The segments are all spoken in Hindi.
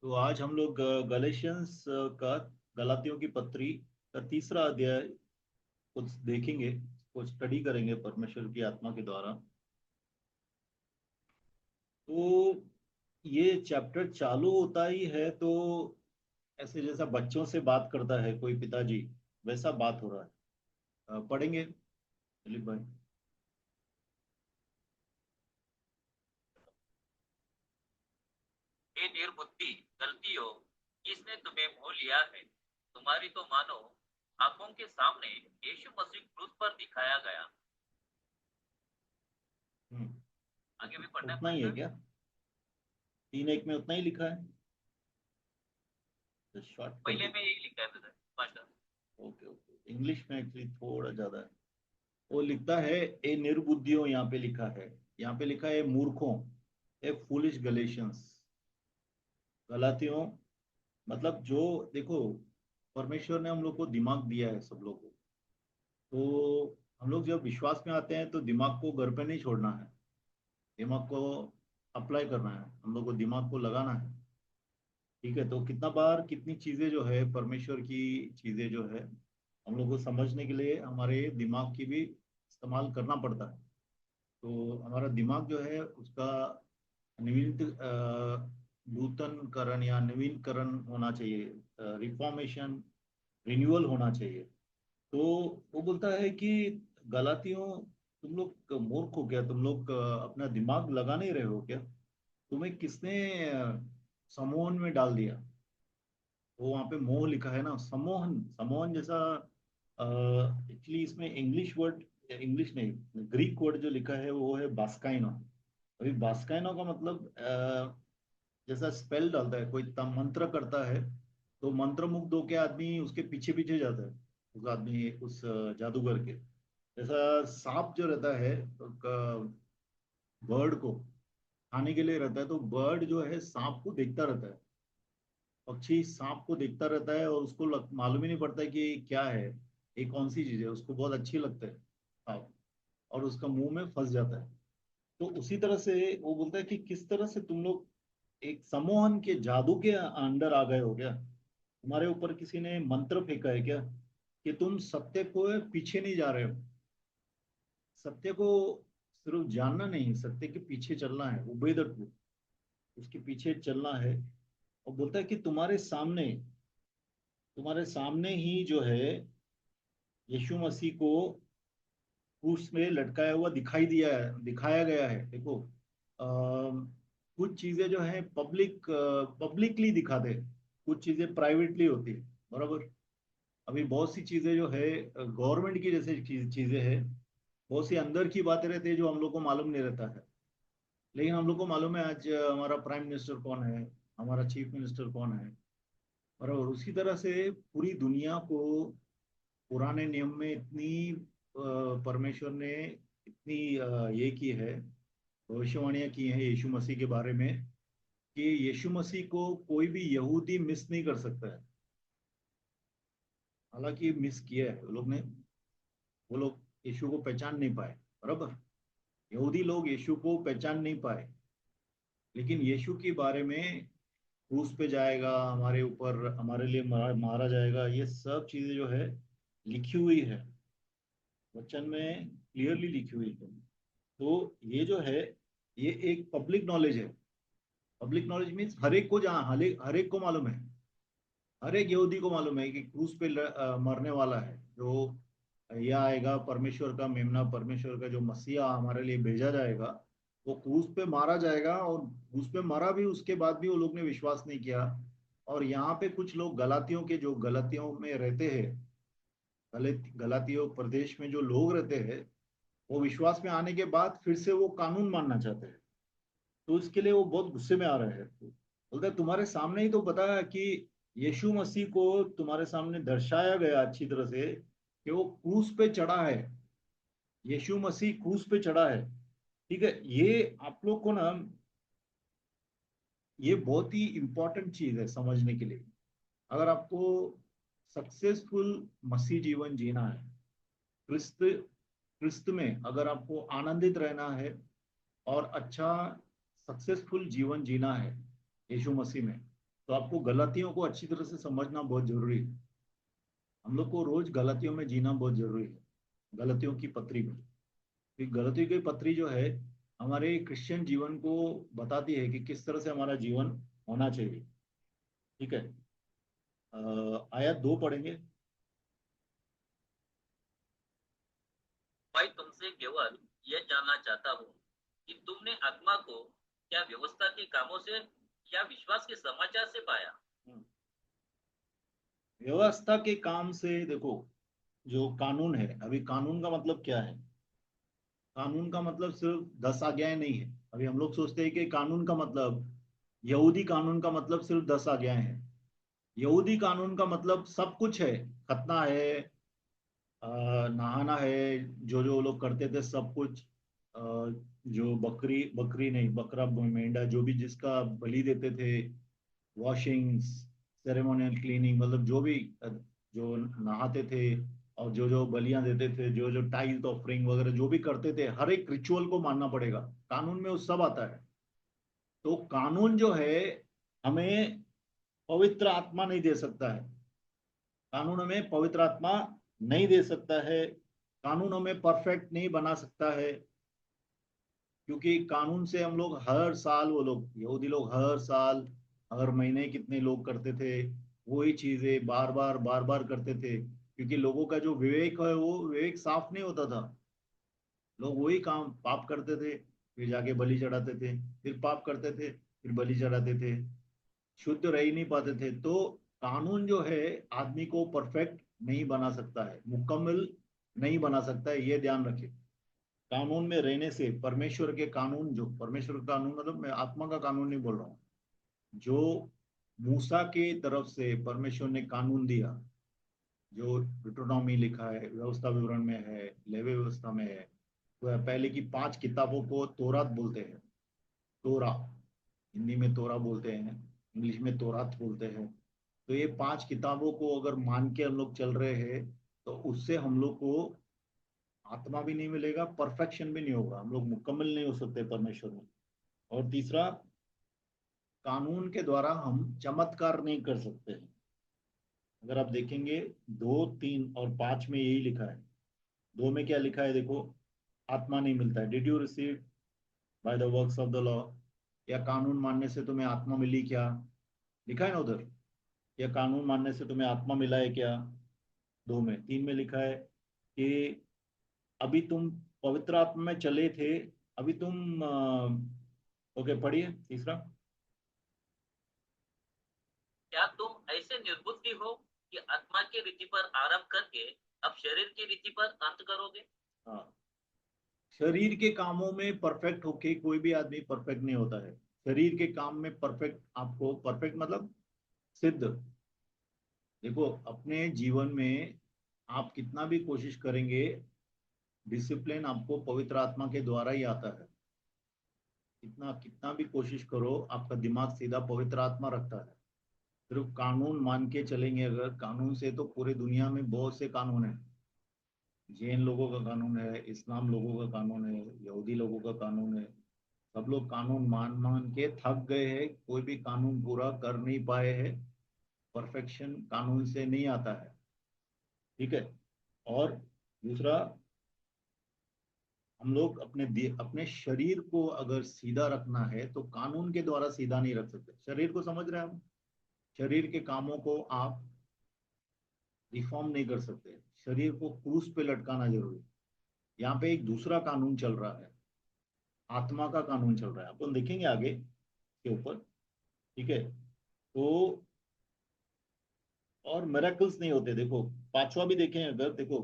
तो आज हम लोग गलेशियंस का गलातियों की पत्री का तीसरा अध्याय कुछ देखेंगे, कुछ स्टडी करेंगे परमेश्वर की आत्मा के द्वारा। तो ये चैप्टर चालू होता ही है तो ऐसे जैसा बच्चों से बात करता है कोई पिताजी, वैसा बात हो रहा है। पढ़ेंगे दिलीप भाई। हे निर्बुद्धि गलतियों, किसने तुम्हें मोह लिया है? तुम्हारी तो मानो आंखों के सामने यीशु मसीह क्रूस पर दिखाया गया। हम्म। आगे भी पढ़ना है उतना ही है पास्टर। क्या? 3:1 में उतना ही लिखा है? तो शॉर्ट कर पहले दूं? में यही लिखा है brother pastor. Okay okay, English में एक्चुअली थोड़ा ज्यादा है। वो लिखता है ए निर्बुद्धियों, यहाँ पे लिखा है। यहाँ पे लिखा है मूर्खों, ए फूलिश गलेशियंस। गलातियों मतलब जो, देखो, परमेश्वर ने हम लोग को दिमाग दिया है सब लोग को। तो हम लोग जब विश्वास में आते हैं तो दिमाग को घर पे नहीं छोड़ना है। दिमाग को अप्लाई करना है, हम लोग को दिमाग को लगाना है। ठीक है, तो कितना बार कितनी चीजें जो है परमेश्वर की चीजें जो है हम लोग को समझने के लिए हमारे दिमाग की भी इस्तेमाल करना पड़ता है। तो हमारा दिमाग जो है उसका नूतनकरण या नवीनकरण होना चाहिए, रिफॉर्मेशन, रिन्यूअल होना चाहिए। तो वो बोलता है कि गलातियों, तुम लोग मूर्ख हो क्या? तुम लोग अपना दिमाग लगा नहीं रहे हो क्या? तुम्हें किसने सम्मोहन में डाल दिया? वो वहाँ पे मोह लिखा है ना, सम्मोहन। सम्मोहन जैसा एक्चुअली इसमें इंग्लिश वर्ड, इंग्लिश नहीं, ग्रीक वर्ड जो लिखा है वो है बास्काइनो। अभी बास्काइनो का मतलब जैसा स्पेल डालता है कोई, मंत्र करता है तो मंत्र मुग्ध होके आदमी उसके पीछे पीछे जाता है, उस आदमी, उस जादूगर के। जैसा सांप जो रहता है बर्ड को खाने के लिए रहता है, तो बर्ड जो है सांप को देखता रहता है। पक्षी सांप को देखता रहता है और उसको मालूम ही नहीं पड़ता है कि क्या है, ये कौन सी चीज है। उसको बहुत अच्छी लगता है सांप, और उसका मुंह में फंस जाता है। तो उसी तरह से वो बोलता है कि किस तरह से तुम लोग एक सम्मोहन के जादू के अंडर आ गए हो क्या? तुम्हारे ऊपर किसी ने मंत्र फेंका है क्या कि तुम सत्य को पीछे नहीं जा रहे हो? सत्य को सिर्फ जानना नहीं, सत्य के पीछे चलना है, उबे द ट्रूथ, उसके पीछे चलना है। और बोलता है कि तुम्हारे सामने ही जो है यीशु मसीह को क्रूस में लटकाया हुआ दिखाया गया है। देखो, कुछ चीजें जो है पब्लिकली दिखाते हैं, कुछ चीजें प्राइवेटली होती है, बराबर। अभी बहुत सी चीजें जो है गवर्नमेंट की जैसे चीजें हैं, बहुत सी अंदर की बातें रहती है जो हम लोग को मालूम नहीं रहता है। लेकिन हम लोग को मालूम है आज हमारा प्राइम मिनिस्टर कौन है, हमारा चीफ मिनिस्टर कौन है, बराबर। उसी तरह से पूरी दुनिया को पुराने नियम में इतनी परमेश्वर ने इतनी ये की है, भविष्यवाणियां की हैं यीशु मसीह के बारे में, कि यीशु मसीह को कोई भी यहूदी मिस नहीं कर सकता है। हालांकि मिस किया है वो लोग ने, वो लोग यीशु को पहचान नहीं पाए, बराबर। यहूदी लोग यीशु को पहचान नहीं पाए, लेकिन यीशु के बारे में क्रूस पे जाएगा, हमारे ऊपर, हमारे लिए मारा जाएगा, ये सब चीजें जो है लिखी हुई है, वचन में क्लियरली लिखी हुई है। तो ये जो है, ये एक पब्लिक नॉलेज है। पब्लिक नॉलेज मीन्स हर एक को, जहाँ हर एक को मालूम है, हर एक यहूदी को मालूम है कि क्रूस पे मरने वाला है जो यह आएगा, परमेश्वर का मेमना, परमेश्वर का जो मसीहा हमारे लिए भेजा जाएगा, वो क्रूस पे मारा जाएगा। और क्रूस पे मरा भी, उसके बाद भी वो लोग ने विश्वास नहीं किया। और यहाँ पे कुछ लोग गलातियों के, जो गलातियों में रहते हैं, गलातियों प्रदेश में जो लोग रहते हैं, वो विश्वास में आने के बाद फिर से वो कानून मानना चाहते हैं। तो इसके लिए वो बहुत गुस्से में आ रहे हैं। बोलते हैं तुम्हारे सामने ही तो पता है कि यीशु मसीह को तुम्हारे सामने दर्शाया गया अच्छी तरह से कि वो क्रूस पे चढ़ा है। यीशु मसीह क्रूस पे चढ़ा है। ठीक है, ये आप लोग को ना, ये बहुत ही इंपॉर्टेंट चीज है समझने के लिए। अगर आपको सक्सेसफुल मसीह जीवन जीना है, क्रिस्त क्रिस्त में अगर आपको आनंदित रहना है और अच्छा सक्सेसफुल जीवन जीना है यीशु मसीह में, तो आपको गलतियों को अच्छी तरह से समझना बहुत जरूरी है। हम लोग को रोज गलतियों में जीना बहुत जरूरी है, गलतियों की पत्री में। क्योंकि गलतियों की पत्री जो है हमारे क्रिश्चियन जीवन को बताती है कि किस तरह से हमारा जीवन होना चाहिए। ठीक है। आयत 2 पढ़ेंगे। मैं तुमसे केवल यह जानना चाहता हूँ कि तुमने आत्मा को क्या व्यवस्था के कामों से या विश्वास के समाचार से पाया। व्यवस्था के काम से देखो, जो कानून है, अभी कानून का मतलब क्या है? कानून का मतलब सिर्फ 10 आज्ञाएं नहीं है। अभी हम लोग सोचते हैं कि कानून का मतलब, यहूदी कानून का मतलब सिर्फ 10 आज्ञाएं हैं। यहूदी कानून का मतलब सब कुछ है। खतना है, नहाना है, जो जो लोग करते थे सब कुछ। अ, जो बकरी बकरी नहीं, बकरा मेंढा जो भी जिसका बलि देते थे, वॉशिंग, सेरेमोनियल क्लीनिंग, मतलब जो भी जो नहाते थे और जो जो बलियां देते थे, जो जो टाइल्स ऑफरिंग वगैरह जो भी करते थे, हर एक रिचुअल को मानना पड़ेगा। कानून में वो सब आता है। तो कानून जो है हमें पवित्र आत्मा नहीं दे सकता है। कानून हमें पवित्र आत्मा नहीं दे सकता है। कानून हमें परफेक्ट नहीं बना सकता है। क्योंकि कानून से हम लोग हर साल, वो लोग यहूदी लोग हर साल, हर महीने कितने लोग करते थे वही चीजें बार बार करते थे। क्योंकि लोगों का जो विवेक है वो विवेक साफ नहीं होता था। लोग वही काम पाप करते थे, फिर जाके बलि चढ़ाते थे, फिर पाप करते थे, फिर बलि चढ़ाते थे, शुद्ध रह ही नहीं पाते थे। तो कानून जो है आदमी को परफेक्ट नहीं बना सकता है, मुकम्मल नहीं बना सकता है, ये ध्यान रखें। कानून में रहने से परमेश्वर के कानून, जो परमेश्वर का कानून मतलब मैं आत्मा का कानून नहीं बोल रहा हूँ, जो मूसा के तरफ से परमेश्वर ने कानून दिया, जो डिट्रोनॉमी लिखा है, व्यवस्था विवरण में है, लेवी व्यवस्था में है। तो पहले की 5 किताबों को तोरात बोलते हैं। तोरा, हिंदी में तोरा बोलते हैं, इंग्लिश में तोरात बोलते हैं। तो ये 5 किताबों को अगर मान के हम लोग चल रहे हैं तो उससे हम लोग को आत्मा भी नहीं मिलेगा, परफेक्शन भी नहीं होगा, हम लोग मुकम्मल नहीं हो सकते परमेश्वर में। और तीसरा, कानून के द्वारा हम चमत्कार नहीं कर सकते हैं। अगर आप देखेंगे 2, 3 और 5 में यही लिखा है। 2 में क्या लिखा है देखो, आत्मा नहीं मिलता है। Did you receive by the works of the law, या कानून मानने से तुम्हें आत्मा मिली क्या, लिखा है ना उधर। या कानून मानने से तुम्हें आत्मा मिला है क्या, 2 में। 3 में लिखा है कि अभी तुम पवित्र आत्मा में चले थे, अभी तुम ओके, पढ़िए तीसरा। क्या तुम ऐसे निर्बुद्धि हो कि आत्मा की रीति पर आरंभ करके अब शरीर की रीति पर अंत करोगे। हाँ, शरीर के कामों में परफेक्ट होके कोई भी आदमी परफेक्ट नहीं होता है। शरीर के काम में परफेक्ट, आपको परफेक्ट मतलब सिद्ध। देखो, अपने जीवन में आप कितना भी कोशिश करेंगे, डिसिप्लिन आपको पवित्र आत्मा के द्वारा ही आता है। कितना कितना भी कोशिश करो, आपका दिमाग सीधा पवित्र आत्मा रखता है। सिर्फ कानून मान के चलेंगे अगर, कानून से तो पूरे दुनिया में बहुत से कानून हैं। जैन लोगों का कानून है, इस्लाम लोगों का कानून है, यहूदी लोगों का कानून है। सब लोग कानून मान मान के थक गए हैं, कोई भी कानून पूरा कर नहीं पाए हैं। परफेक्शन कानून से नहीं आता है। ठीक है। और दूसरा, हम लोग अपने शरीर को अगर सीधा रखना है तो कानून के द्वारा सीधा नहीं रख सकते। शरीर को समझ रहे हैं हम? शरीर के कामों को आप रिफॉर्म नहीं कर सकते। शरीर को क्रूस पे लटकाना जरूरी है। यहाँ पे एक दूसरा कानून चल रहा है, आत्मा का कानून चल रहा है, अपन देखेंगे आगे के ऊपर। ठीक है। तो और मेरेकल्स नहीं होते। देखो, पांचवा भी देखें अगर, देखो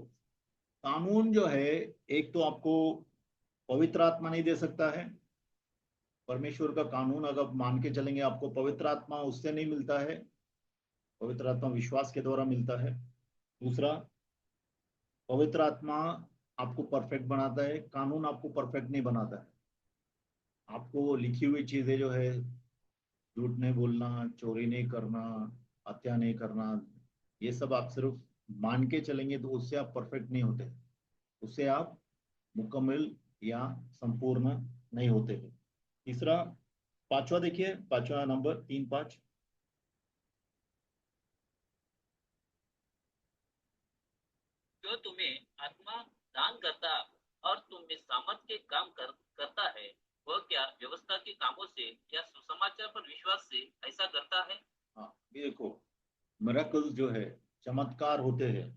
कानून जो है, एक तो आपको पवित्र आत्मा नहीं दे सकता है। परमेश्वर का कानून अगर मान के चलेंगे, आपको पवित्र आत्मा उससे नहीं मिलता है। पवित्र आत्मा विश्वास के द्वारा मिलता है। दूसरा, पवित्र आत्मा आपको परफेक्ट बनाता है, कानून आपको परफेक्ट नहीं बनाता है। आपको लिखी हुई चीजें जो है, झूठ नहीं बोलना, चोरी नहीं करना, हत्या नहीं करना, ये सब आप सिर्फ मान के चलेंगे तो उससे आप परफेक्ट नहीं होते। उससे आप मुकम्मल या संपूर्ण नहीं होते हैं। तीसरा, पांचवा देखिए, पांचवा नंबर, 3, 5। जो तुम्हें आत्मा दान करता और तुम में सामर्थ के काम करता है, वह क्या व्यवस्था के कामों से या सुसमाचार पर विश्वास से ऐसा करता है? हाँ, ये देखो, मिरेकल्स जो है, चमत्कार होते हैं।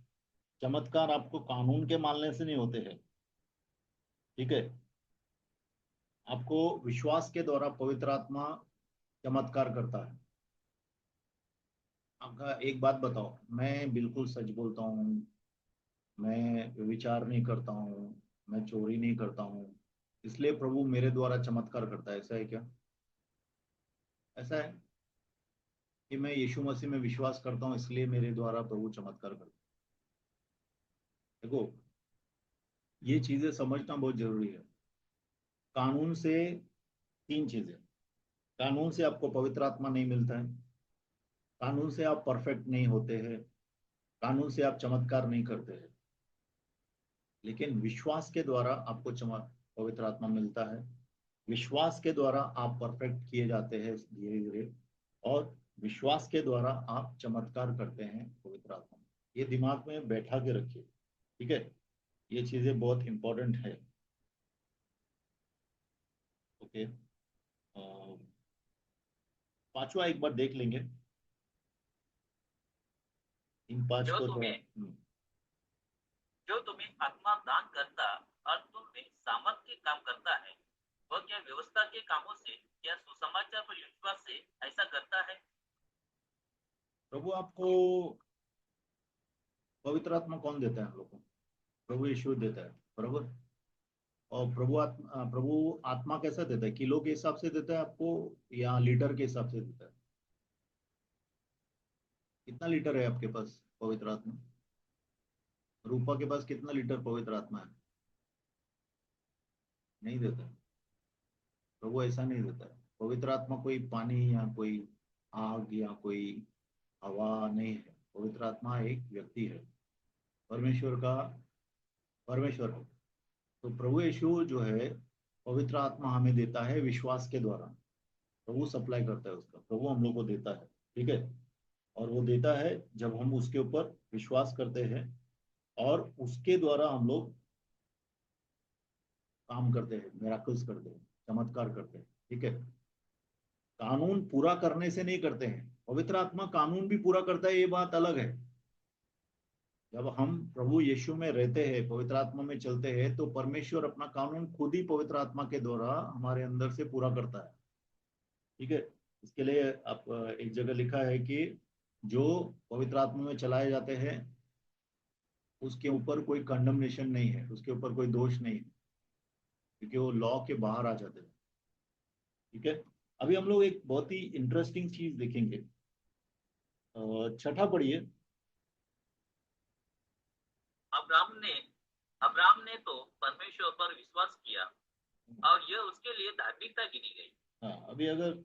चमत्कार आपको कानून के मानने से नहीं होते हैं, ठीक है। आपको विश्वास के द्वारा पवित्र आत्मा चमत्कार करता है। आपका एक बात बताओ, मैं बिल्कुल सच बोलता हूँ, मैं विचार नहीं करता हूँ, मैं चोरी नहीं करता हूँ, इसलिए प्रभु मेरे द्वारा चमत्कार करता है, ऐसा है क्या? ऐसा है कि मैं यीशु मसीह में विश्वास करता हूँ इसलिए मेरे द्वारा प्रभु चमत्कार करता है? देखो, ये चीजें समझना बहुत जरूरी है। कानून से तीन चीजें। कानून से आपको पवित्र आत्मा नहीं मिलता है, कानून से आप परफेक्ट नहीं होते हैं, कानून से आप चमत्कार नहीं करते हैं। लेकिन विश्वास के द्वारा आपको पवित्र आत्मा मिलता है। विश्वास के द्वारा आप परफेक्ट किए जाते हैं धीरे धीरे, और विश्वास के द्वारा आप चमत्कार करते हैं पवित्र आत्मा में। ये दिमाग में बैठा के रखिए, ठीक है। ये चीजें बहुत इंपॉर्टेंट है। ओके, पांचवा एक बार देख लेंगे, इन पांच जो को थोड़ा। तुम्हें जो तुम्हें आत्मा दान करता और तुम में सामर्थ के काम करता है, वह क्या व्यवस्था के कामों से या सुसमाचार पर विश्वास से ऐसा करता है? प्रभु आपको पवित्र आत्मा कौन देता है हम लोग को? प्रभु यीशु देता है, बरोबर। और प्रभु आत्मा कैसा देता है? किलो के हिसाब से देता है आपको या लीटर के हिसाब से देता है? कितना लीटर है आपके पास पवित्र आत्मा? रूपा के पास कितना लीटर पवित्र आत्मा है? नहीं देता है। प्रभु ऐसा नहीं देता है। पवित्र आत्मा कोई पानी या कोई आग या कोई हवा नहीं है। पवित्र आत्मा एक व्यक्ति है, परमेश्वर का परमेश्वर है। तो प्रभु यीशु जो है, पवित्र आत्मा हमें देता है विश्वास के द्वारा। प्रभु सप्लाई करता है उसका, प्रभु हम लोग को देता है, ठीक है। और वो देता है जब हम उसके ऊपर विश्वास करते हैं, और उसके द्वारा हम लोग काम करते हैं, मिराकल्स करते हैं, चमत्कार करते हैं, ठीक है। कानून पूरा करने से नहीं करते हैं, पवित्र आत्मा कानून भी पूरा करता है, ये बात अलग है। जब हम प्रभु यीशु में रहते हैं, पवित्र आत्मा में चलते हैं, तो परमेश्वर अपना कानून खुद ही पवित्र आत्मा के द्वारा हमारे अंदर से पूरा करता है, ठीक है। इसके लिए आप एक जगह लिखा है कि जो पवित्र आत्मा में चलाए जाते हैं उसके ऊपर कोई कंडमनेशन नहीं है, उसके ऊपर कोई दोष नहीं है, क्योंकि वो लॉ के बाहर आ जाते हैं, ठीक है। अभी हम लोग एक बहुत ही इंटरेस्टिंग चीज देखेंगे। छठा पढ़िए। अब्राम ने अब्राम ने तो परमेश्वर पर विश्वास किया और यह उसके लिए धार्मिकता गिनी गई। हाँ, अभी अगर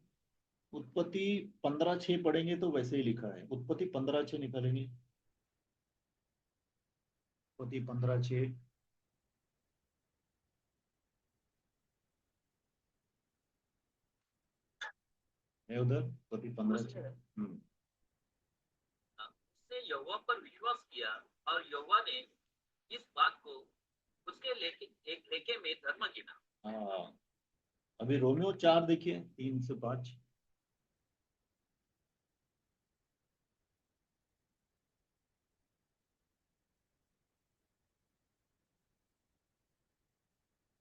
उत्पत्ति 15:6 पढ़ेंगे तो वैसे ही लिखा है। उत्पत्ति 15:6 निकालेंगे। उत्पत्ति 15:6। है उधर उत्पत्ति 15:6। उसने यहोवा पर विश्वास किया और यहोवा ने इस बात को उसके लेखे एक लेखे में धर्म गिना। हाँ, अभी रोमियो 4 देखिए, 3 से 5।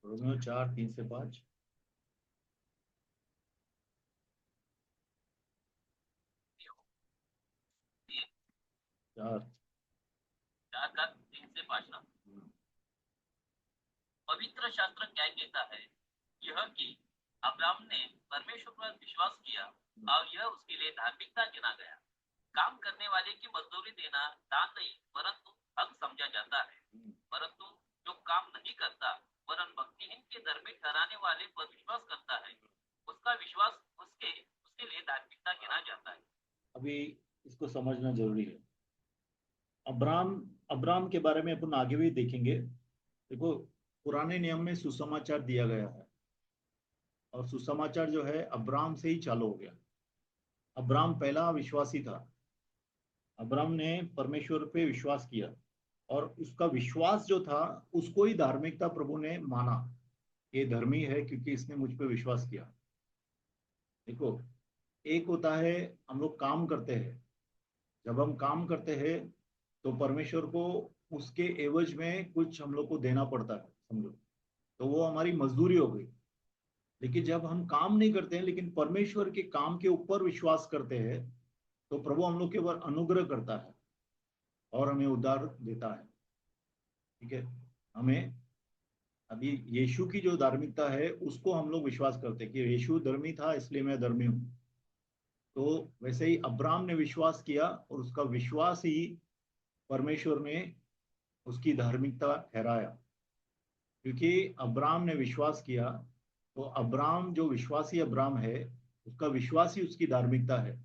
रोमियो 4, 3 से 5। 4। 4 का 3 से 5 ना। पवित्र शास्त्र क्या कहता है? यह कि अब्राहम ने परमेश्वर पर विश्वास किया और यह उसके लिए धार्मिकता गिना गया। काम करने वाले की मजदूरी देना दान नहीं परंतु हक समझा जाता है। परंतु जो काम नहीं करता वरन भक्तिहीन के धर्मी ठहराने वाले पर विश्वास करता है, उसका विश्वास उसके उसके लिए धार्मिकता गिना जाता है। अभी इसको समझना जरूरी है। अब्राम अब्राम के बारे में अपन आगे भी देखेंगे। देखो, पुराने नियम में सुसमाचार दिया गया है, और सुसमाचार जो है अब्राम से ही चालू हो गया। अब्राम पहला विश्वासी था। अब्राम ने परमेश्वर पे विश्वास किया, और उसका विश्वास जो था उसको ही धार्मिकता प्रभु ने माना। ये धर्मी है क्योंकि इसने मुझ पे विश्वास किया। देखो, एक होता है हम लोग काम करते हैं। जब हम काम करते हैं तो परमेश्वर को उसके एवज में कुछ हम लोग को देना पड़ता है, समझो। तो वो हमारी मजदूरी हो गई। लेकिन जब हम काम नहीं करते हैं लेकिन परमेश्वर के काम के ऊपर विश्वास करते हैं, तो प्रभु हम लोग के ऊपर अनुग्रह करता है और हमें उद्धार देता है। ठीक है। हमें अभी यीशु की जो धार्मिकता है उसको हम लोग विश्वास करते हैं कि यीशु धर्मी था इसलिए मैं धर्मी हूँ। तो वैसे ही अब्राहम ने विश्वास किया और उसका विश्वास ही परमेश्वर ने उसकी धार्मिकता ठहराया। क्योंकि अब्राहम ने विश्वास किया, तो अब्राहम जो विश्वासी अब्राहम है उसका विश्वास ही उसकी धार्मिकता है।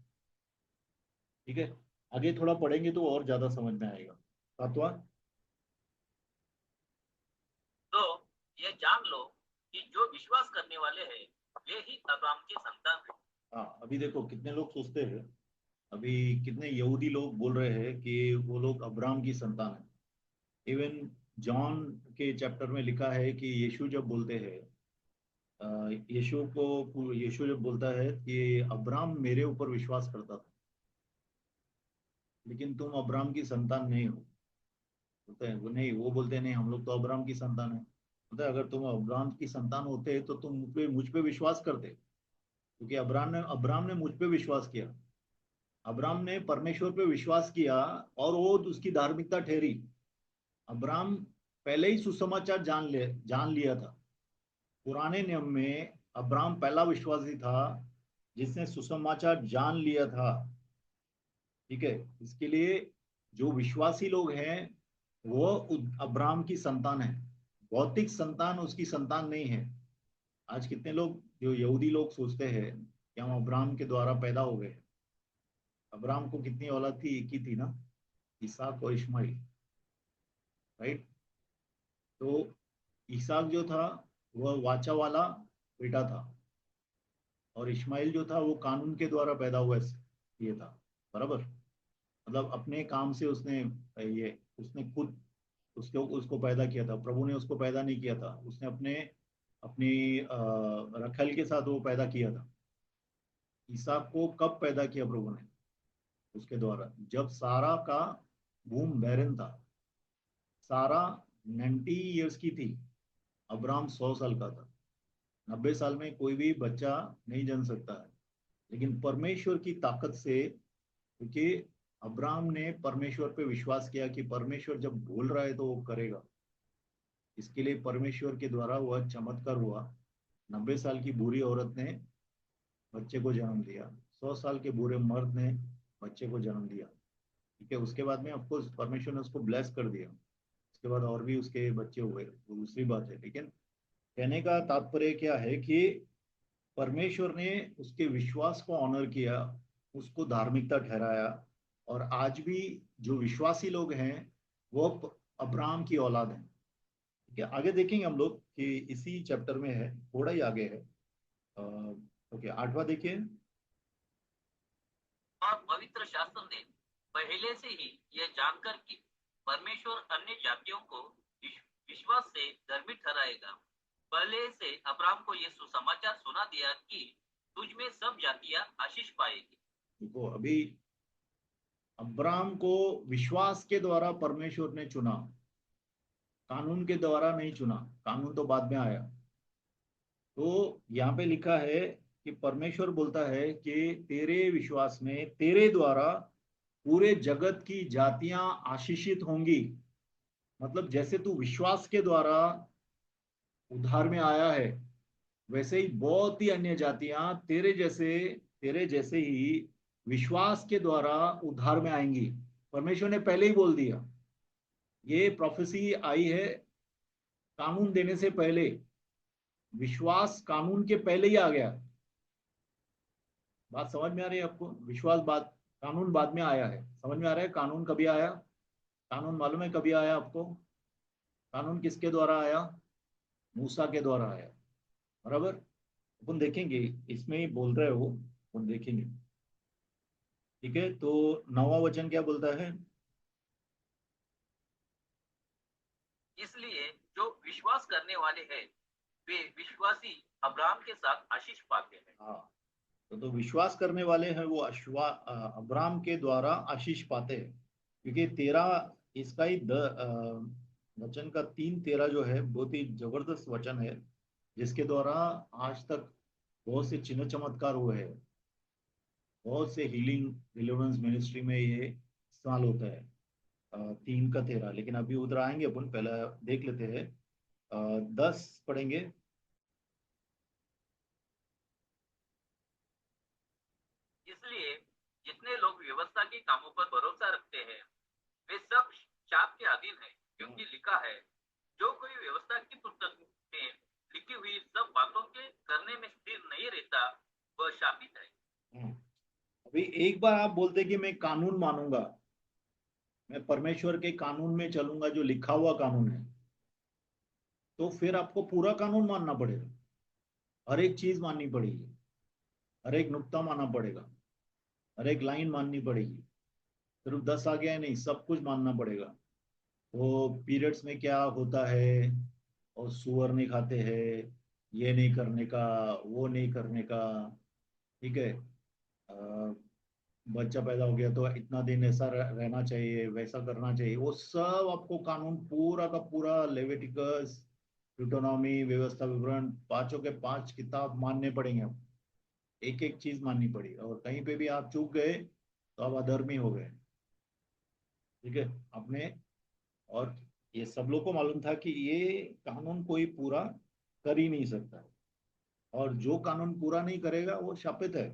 ठीक है। आगे थोड़ा पढ़ेंगे तो और ज्यादा समझ में आएगा। सातवां। तो ये जान लो कि जो विश्वास करने वाले हैं वे ही अब्राहम की संतान है। हाँ, अभी देखो कितने लोग सोचते हैं, अभी कितने यहूदी लोग बोल रहे हैं कि वो लोग अब्राहम की संतान है। इवन जॉन के चैप्टर में लिखा है कि यीशु जब बोलते हैं, यीशु जब बोलता है कि अब्राहम मेरे ऊपर विश्वास करता था लेकिन तुम अब्राहम की संतान नहीं हो। बोलते हैं वो नहीं, वो बोलते हैं नहीं हम लोग तो अब्राहम की संतान है। बोलते हैं अगर तुम अब्राहम की संतान होते तो तुम मुझ पे विश्वास करते। क्योंकि अब्राहम ने मुझ पे विश्वास किया। अब्राहम ने परमेश्वर पे विश्वास किया और वो उसकी धार्मिकता ठहरी। अब्राहम पहले ही सुसमाचार जान लिया था। पुराने नियम में अब्राहम पहला विश्वासी था जिसने सुसमाचार जान लिया था। ठीक है। इसके लिए जो विश्वासी लोग हैं वो अब्राहम की संतान है। भौतिक संतान उसकी संतान नहीं है। आज कितने लोग जो यहूदी लोग सोचते हैं कि हम अब्राहम के द्वारा पैदा हो गए। अब्राहम को कितनी औलाद थी? एक ही थी ना, इसहाक और इश्माइल। राइट। तो इसहाक जो था वह वाचा वाला बेटा था और इश्माइल जो था वो कानून के द्वारा पैदा हुआ ये था। बराबर। मतलब अपने काम से उसने ये उसने खुद उसको पैदा किया था। प्रभु ने उसको पैदा नहीं किया था, उसने अपने अपनी रखैल के साथ वो पैदा किया था। इसहाक को कब पैदा किया प्रभु ने? उसके द्वारा जब सारा का भूम बैरन था। सारा 90 ईयर्स की थी, अब्राहम 100 साल का था। 90 साल में कोई भी बच्चा नहीं जन सकता है। लेकिन परमेश्वर की ताकत से, क्योंकि अब्राहम ने परमेश्वर पे विश्वास किया कि परमेश्वर जब बोल रहा है तो वो करेगा। इसके लिए परमेश्वर के द्वारा वह चमत्कार हुआ। 90 साल की बूढ़ी औरत ने बच्चे को जन्म दिया। 100 साल के बूढ़े मर्द ने बच्चे को जन्म दिया। ठीक है। उसके बाद में ऑफकोर्स परमेश्वर ने उसको ब्लेस कर दिया। उसके बाद और भी उसके बच्चे हुए, वो दूसरी बात है। लेकिन कहने का तात्पर्य क्या है कि परमेश्वर ने उसके विश्वास को ऑनर किया, उसको धार्मिकता ठहराया। और आज भी जो विश्वासी लोग हैं वो अब्राहम की औलाद हैं। ठीक है। आगे देखेंगे हम लोग कि इसी चैप्टर में है, थोड़ा ही आगे है। ओके, 8वां देखिए। और पवित्र शास्त्र ने पहले से ही यह जानकर कि परमेश्वर अन्य जातियों को विश्वास से धर्मी ठहराएगा, पहले से अब्राहम को यह सुसमाचार सुना दिया कि तुझ में सब जातियां आशीष पाएगी। देखो, अभी अब्राहम को विश्वास के द्वारा परमेश्वर ने चुना, कानून के द्वारा नहीं चुना। कानून तो बाद में आया। तो यहाँ पे लिखा है कि परमेश्वर बोलता है कि तेरे विश्वास में, तेरे द्वारा पूरे जगत की जातियां आशीषित होंगी। मतलब जैसे तू विश्वास के द्वारा उद्धार में आया है, वैसे ही बहुत ही अन्य जातियां तेरे जैसे ही विश्वास के द्वारा उद्धार में आएंगी। परमेश्वर ने पहले ही बोल दिया। ये प्रोफेसी आई है कानून देने से पहले। विश्वास कानून के पहले ही आ गया। बात समझ में आ रही है आपको? विश्वास बाद, कानून बाद में आया है। समझ में आ रहा है कानून कभी आया? कानून मालूम है कभी आया आपको? कानून किसके द्वारा आया? मूसा के द्वारा आया। बराबर। अपन देखेंगे, इसमें ही बोल रहे हो, अपन देखेंगे। ठीक है। तो 9वां वचन क्या बोलता है? इसलिए जो विश्वास करने वाले हैं वे विश्वासी अब्राहम के साथ आशीष पाते हैं। हाँ, तो विश्वास करने वाले हैं वो अब्राहम के द्वारा आशीष पाते हैं, क्योंकि 13 इसका ही वचन का 3:13 जो है बहुत ही जबरदस्त वचन है, जिसके द्वारा आज तक बहुत से चिन्ह चमत्कार हुए हैं, बहुत से हीलिंग डिलीवरेंस मिनिस्ट्री में ये इस्तेमाल होता है। 3 का 13, लेकिन अभी उधर आएंगे अपन, पहले देख लेते हैं। 10 पढ़ेंगे। इसलिए जितने लोग व्यवस्था के कामों पर भरोसा रखते हैं वे सब शाप के अधीन हैं, क्योंकि लिखा है, जो कोई व्यवस्था की पुस्तक में लिखी हुई सब बातों के करने में स्थिर नहीं रहता वह शापित है। अभी एक बार आप बोलते कि मैं कानून मानूंगा, मैं परमेश्वर के कानून में चलूंगा, जो लिखा हुआ कानून है, तो फिर आपको पूरा कानून मानना पड़ेगा, हर एक चीज माननी पड़ेगी, हर एक नुक्ता मानना पड़ेगा, हर एक लाइन माननी पड़ेगी। सिर्फ 10 आ गया है नहीं, सब कुछ मानना पड़ेगा। वो पीरियड्स में क्या होता है, और सुअर नहीं खाते हैं, ये नहीं करने का, वो नहीं करने का, ठीक है। बच्चा पैदा हो गया तो इतना दिन ऐसा रहना चाहिए, वैसा करना चाहिए, वो सब आपको कानून पूरा का पूरा, लेविटिकस, ड्यूटोनॉमी, व्यवस्था विवरण, पांचों के पांच किताब मानने पड़ेंगे आपको, एक एक चीज माननी पड़ी। और कहीं पे भी आप चूक गए तो आप अधर्मी हो गए, ठीक है। आपने, और ये सब लोग को मालूम था कि ये कानून कोई पूरा कर ही नहीं सकता, और जो कानून पूरा नहीं करेगा वो शापित है,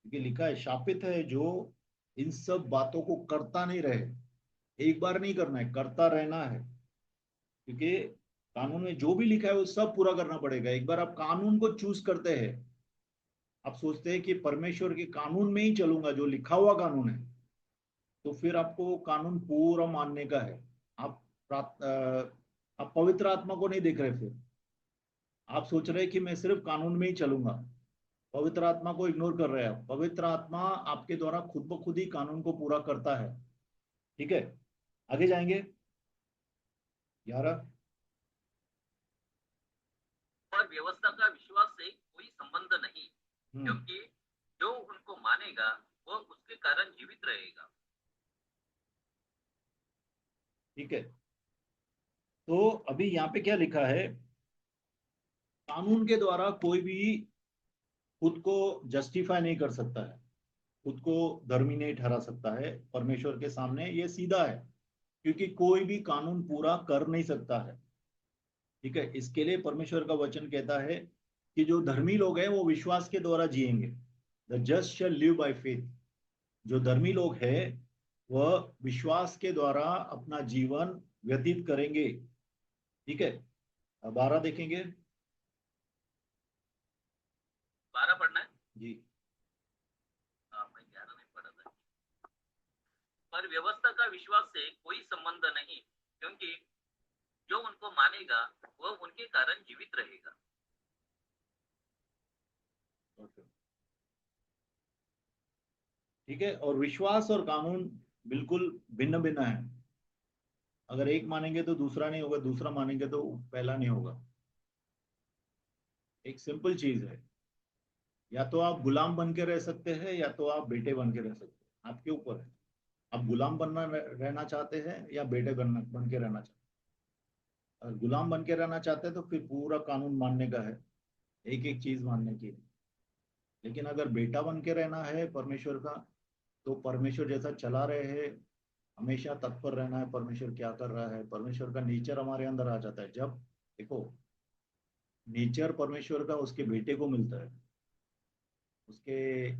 क्योंकि लिखा है शापित है जो इन सब बातों को करता नहीं रहे। एक बार नहीं करना है, करता रहना है, क्योंकि कानून में जो भी लिखा है वो सब पूरा करना पड़ेगा। एक बार आप कानून को चूज करते हैं, आप सोचते हैं कि परमेश्वर के कानून में ही चलूंगा, जो लिखा हुआ कानून है, तो फिर आपको कानून पूरा मानने का है। आप आप पवित्र आत्मा को नहीं देख रहे, फिर आप सोच रहे हैं कि मैं सिर्फ कानून में ही चलूंगा, पवित्र आत्मा को इग्नोर कर रहे हैं। पवित्र आत्मा आपके द्वारा खुद ब खुद ही कानून को पूरा करता है, ठीक है। आगे जाएंगे 11। और व्यवस्था का विश्वास से कोई संबंध नहीं, क्योंकि जो उनको मानेगा वह उसके कारण जीवित रहेगा। ठीक है, तो अभी यहाँ पे क्या लिखा है, कानून के द्वारा कोई भी खुद को जस्टिफाई नहीं कर सकता है, खुद को धर्मी नहीं ठहरा सकता है परमेश्वर के सामने, ये सीधा है, क्योंकि कोई भी कानून पूरा कर नहीं सकता है, ठीक है। इसके लिए परमेश्वर का वचन कहता है कि जो धर्मी लोग हैं वो विश्वास के द्वारा जिएंगे, the just shall live by faith. जो धर्मी लोग हैं वह विश्वास के द्वारा अपना जीवन व्यतीत करेंगे, ठीक है। अब 12 देखेंगे। 12 पढ़ना है। जी। मैं 11 नहीं पढ़ा था। पर व्यवस्था का विश्वास से कोई संबंध नहीं, क्योंकि जो उनको मानेगा वह उनके कारण जीवित रहेगा। ठीक है, और विश्वास और कानून बिल्कुल भिन्न भिन्न है। अगर एक मानेंगे तो दूसरा नहीं होगा, दूसरा मानेंगे तो पहला नहीं होगा। एक सिंपल चीज है, या तो आप गुलाम बन के रह सकते हैं, या तो आप बेटे बन के रह सकते हैं, आपके ऊपर है। आप गुलाम बनना रहना चाहते हैं या बेटे बन के रहना चाहते हैं। अगर गुलाम बन के रहना चाहते हैं तो फिर पूरा कानून मानने का है, एक एक चीज मानने की है। लेकिन अगर बेटा बन के रहना है परमेश्वर का, तो परमेश्वर जैसा चला रहे हैं, हमेशा तत्पर रहना है, परमेश्वर क्या कर रहा है, परमेश्वर का नेचर हमारे अंदर आ जाता है। जब देखो, नेचर परमेश्वर का उसके बेटे को मिलता है, उसके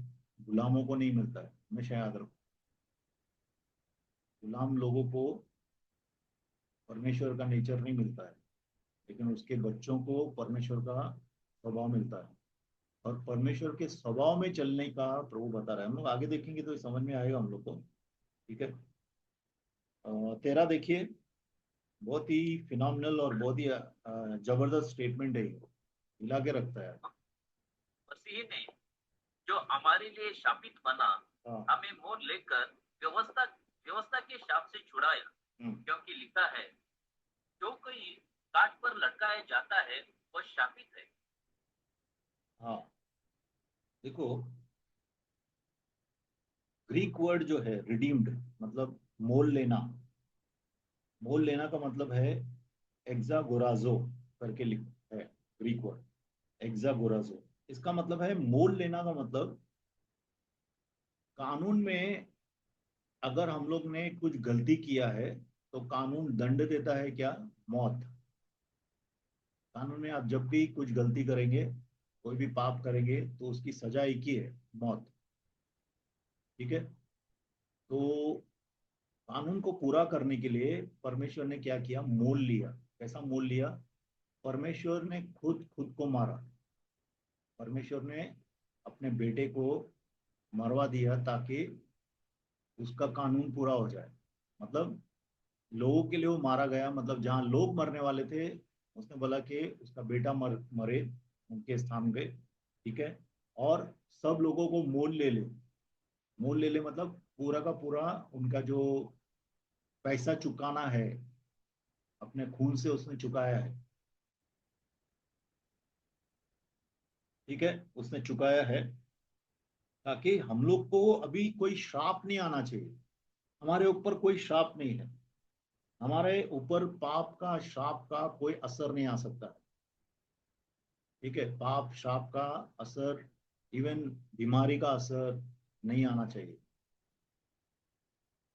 गुलामों को नहीं मिलता है, हमेशा याद रखो। गुलाम लोगों को परमेश्वर का नेचर नहीं मिलता है, लेकिन उसके बच्चों को परमेश्वर का स्वभाव मिलता है। और परमेश्वर के स्वभाव में चलने का प्रभु बता रहा है। हम लोग आगे देखेंगे तो समझ में आएगा हम लोग को, ठीक है। 13 देखिए, बहुत ही फिनोमिनल और बहुत ही जबरदस्त स्टेटमेंट है, ये हिला के रखता है। मसीह ने जो हमारे लिए शापित बना हाँ। हमें मोल लेकर व्यवस्था व्यवस्था के शाप से छुड़ाया, क्योंकि लिखा है, जो कोई काट पर लटकाया जाता है वह शापित है। हाँ, देखो, ग्रीक वर्ड जो है रिडीम्ड, मतलब मोल लेना। मोल लेना का मतलब है एक्सागोराजो करके लिख है, ग्रीक वर्ड एक्सागोराजो। इसका मतलब है मोल लेना का मतलब, कानून में अगर हम लोग ने कुछ गलती किया है तो कानून दंड देता है क्या? मौत। कानून में आप जब भी कुछ गलती करेंगे, कोई भी पाप करेंगे, तो उसकी सजा एक ही है, मौत। ठीक है। तो कानून को पूरा करने के लिए परमेश्वर ने क्या किया? मोल लिया। कैसा मोल लिया? परमेश्वर ने खुद खुद को मारा। परमेश्वर ने अपने बेटे को मरवा दिया ताकि उसका कानून पूरा हो जाए। मतलब लोगों के लिए वो मारा गया, मतलब जहां लोग मरने वाले थे, उसने बोला कि उसका बेटा मरे उनके स्थान पे। ठीक है। और सब लोगों को मोल ले ले। मोल ले ले मतलब पूरा का पूरा उनका जो पैसा चुकाना है, अपने खून से उसने चुकाया है। ठीक है, उसने चुकाया है ताकि हम लोग को अभी कोई श्राप नहीं आना चाहिए। हमारे ऊपर कोई श्राप नहीं है। हमारे ऊपर पाप का, श्राप का कोई असर नहीं आ सकता है। ठीक है, पाप श्राप का असर, इवन बीमारी का असर नहीं आना चाहिए।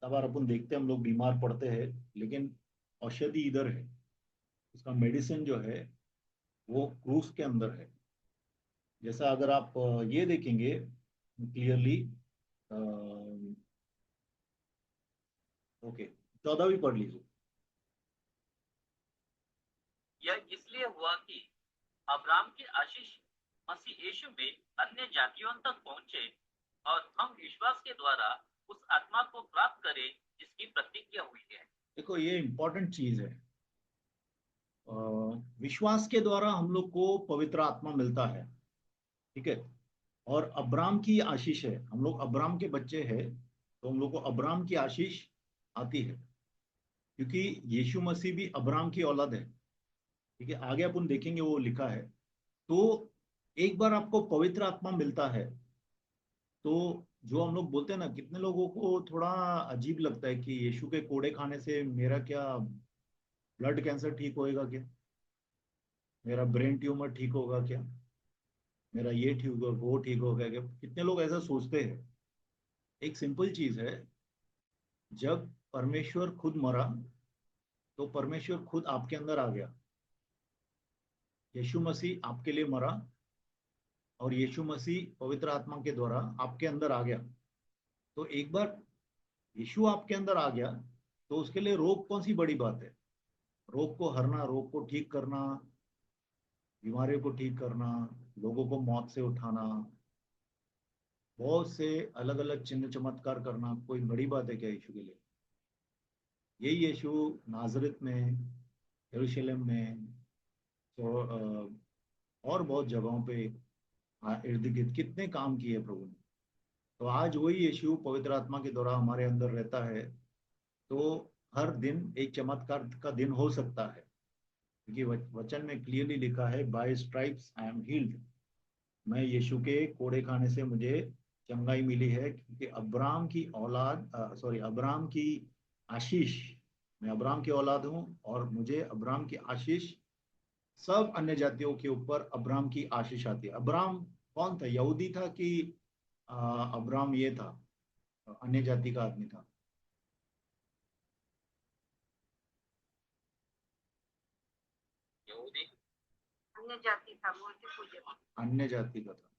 तब बार अपन देखते हैं हम लोग बीमार पड़ते हैं, लेकिन औषधि इधर है। उसका मेडिसिन जो है वो क्रूस के अंदर है। जैसा अगर आप ये देखेंगे क्लियरली, ओके, 14वीं पढ़ लीजिए। यह इसलिए हुआ कि अब्राहम की आशीष मसीह यीशु में अन्य जातियों तक पहुंचे और हम विश्वास के द्वारा उस आत्मा को प्राप्त करें जिसकी प्रतिज्ञा हुई है। देखो, ये इंपॉर्टेंट चीज है। विश्वास के द्वारा हम लोग को पवित्र आत्मा मिलता है। ठीक है। और अब्राम की आशीष है, हम लोग अब्राम के बच्चे हैं, तो हम लोग को अब्राम की आशीष आती है, क्योंकि यीशु मसीह भी अब्राम की औलाद है। ठीक है, आगे अपन देखेंगे वो लिखा है। तो एक बार आपको पवित्र आत्मा मिलता है, तो जो हम लोग बोलते हैं ना, कितने लोगों को थोड़ा अजीब लगता है कि यीशु के कोड़े खाने से मेरा क्या ब्लड कैंसर ठीक होएगा क्या? मेरा ब्रेन ट्यूमर ठीक होगा क्या? मेरा ये ठीक होगा, वो ठीक होगा क्या? कितने लोग ऐसा सोचते हैं। एक सिंपल चीज है, जब परमेश्वर खुद मरा तो परमेश्वर खुद आपके अंदर आ गया। यीशु मसीह आपके लिए मरा और यीशु मसीह पवित्र आत्मा के द्वारा आपके अंदर आ गया। तो एक बार यीशु आपके अंदर आ गया, तो उसके लिए रोग कौन सी बड़ी बात है? रोग को हरना, रोग को ठीक करना, बीमारियों को ठीक करना, लोगों को मौत से उठाना, बहुत से अलग अलग चिन्ह चमत्कार करना, कोई बड़ी बात है क्या यीशु के लिए? यही यीशु नाजरत में, यरूशलेम में, तो और बहुत जगहों पे, इर्द गिर्द कितने काम किए प्रभु ने। तो आज वही यीशु पवित्र आत्मा के द्वारा हमारे अंदर रहता है। तो हर दिन एक चमत्कार का दिन हो सकता है, क्योंकि वचन में क्लियरली लिखा है, by stripes I am healed. मैं यीशु के कोड़े खाने से मुझे चंगाई मिली है, क्योंकि अब्राम की औलाद, सॉरी, अब्राम की आशीष, मैं अब्राम की औलाद हूँ और मुझे अब्राम की आशीष, सब अन्य जातियों के ऊपर अब्राम की आशीष आती है। अब्राम कौन था? यहूदी था कि अब्राम ये था, अन्य जाति का आदमी था? यहूदी। अन्य जाति था, मूर्ति पूजक। अन्य जाति का था।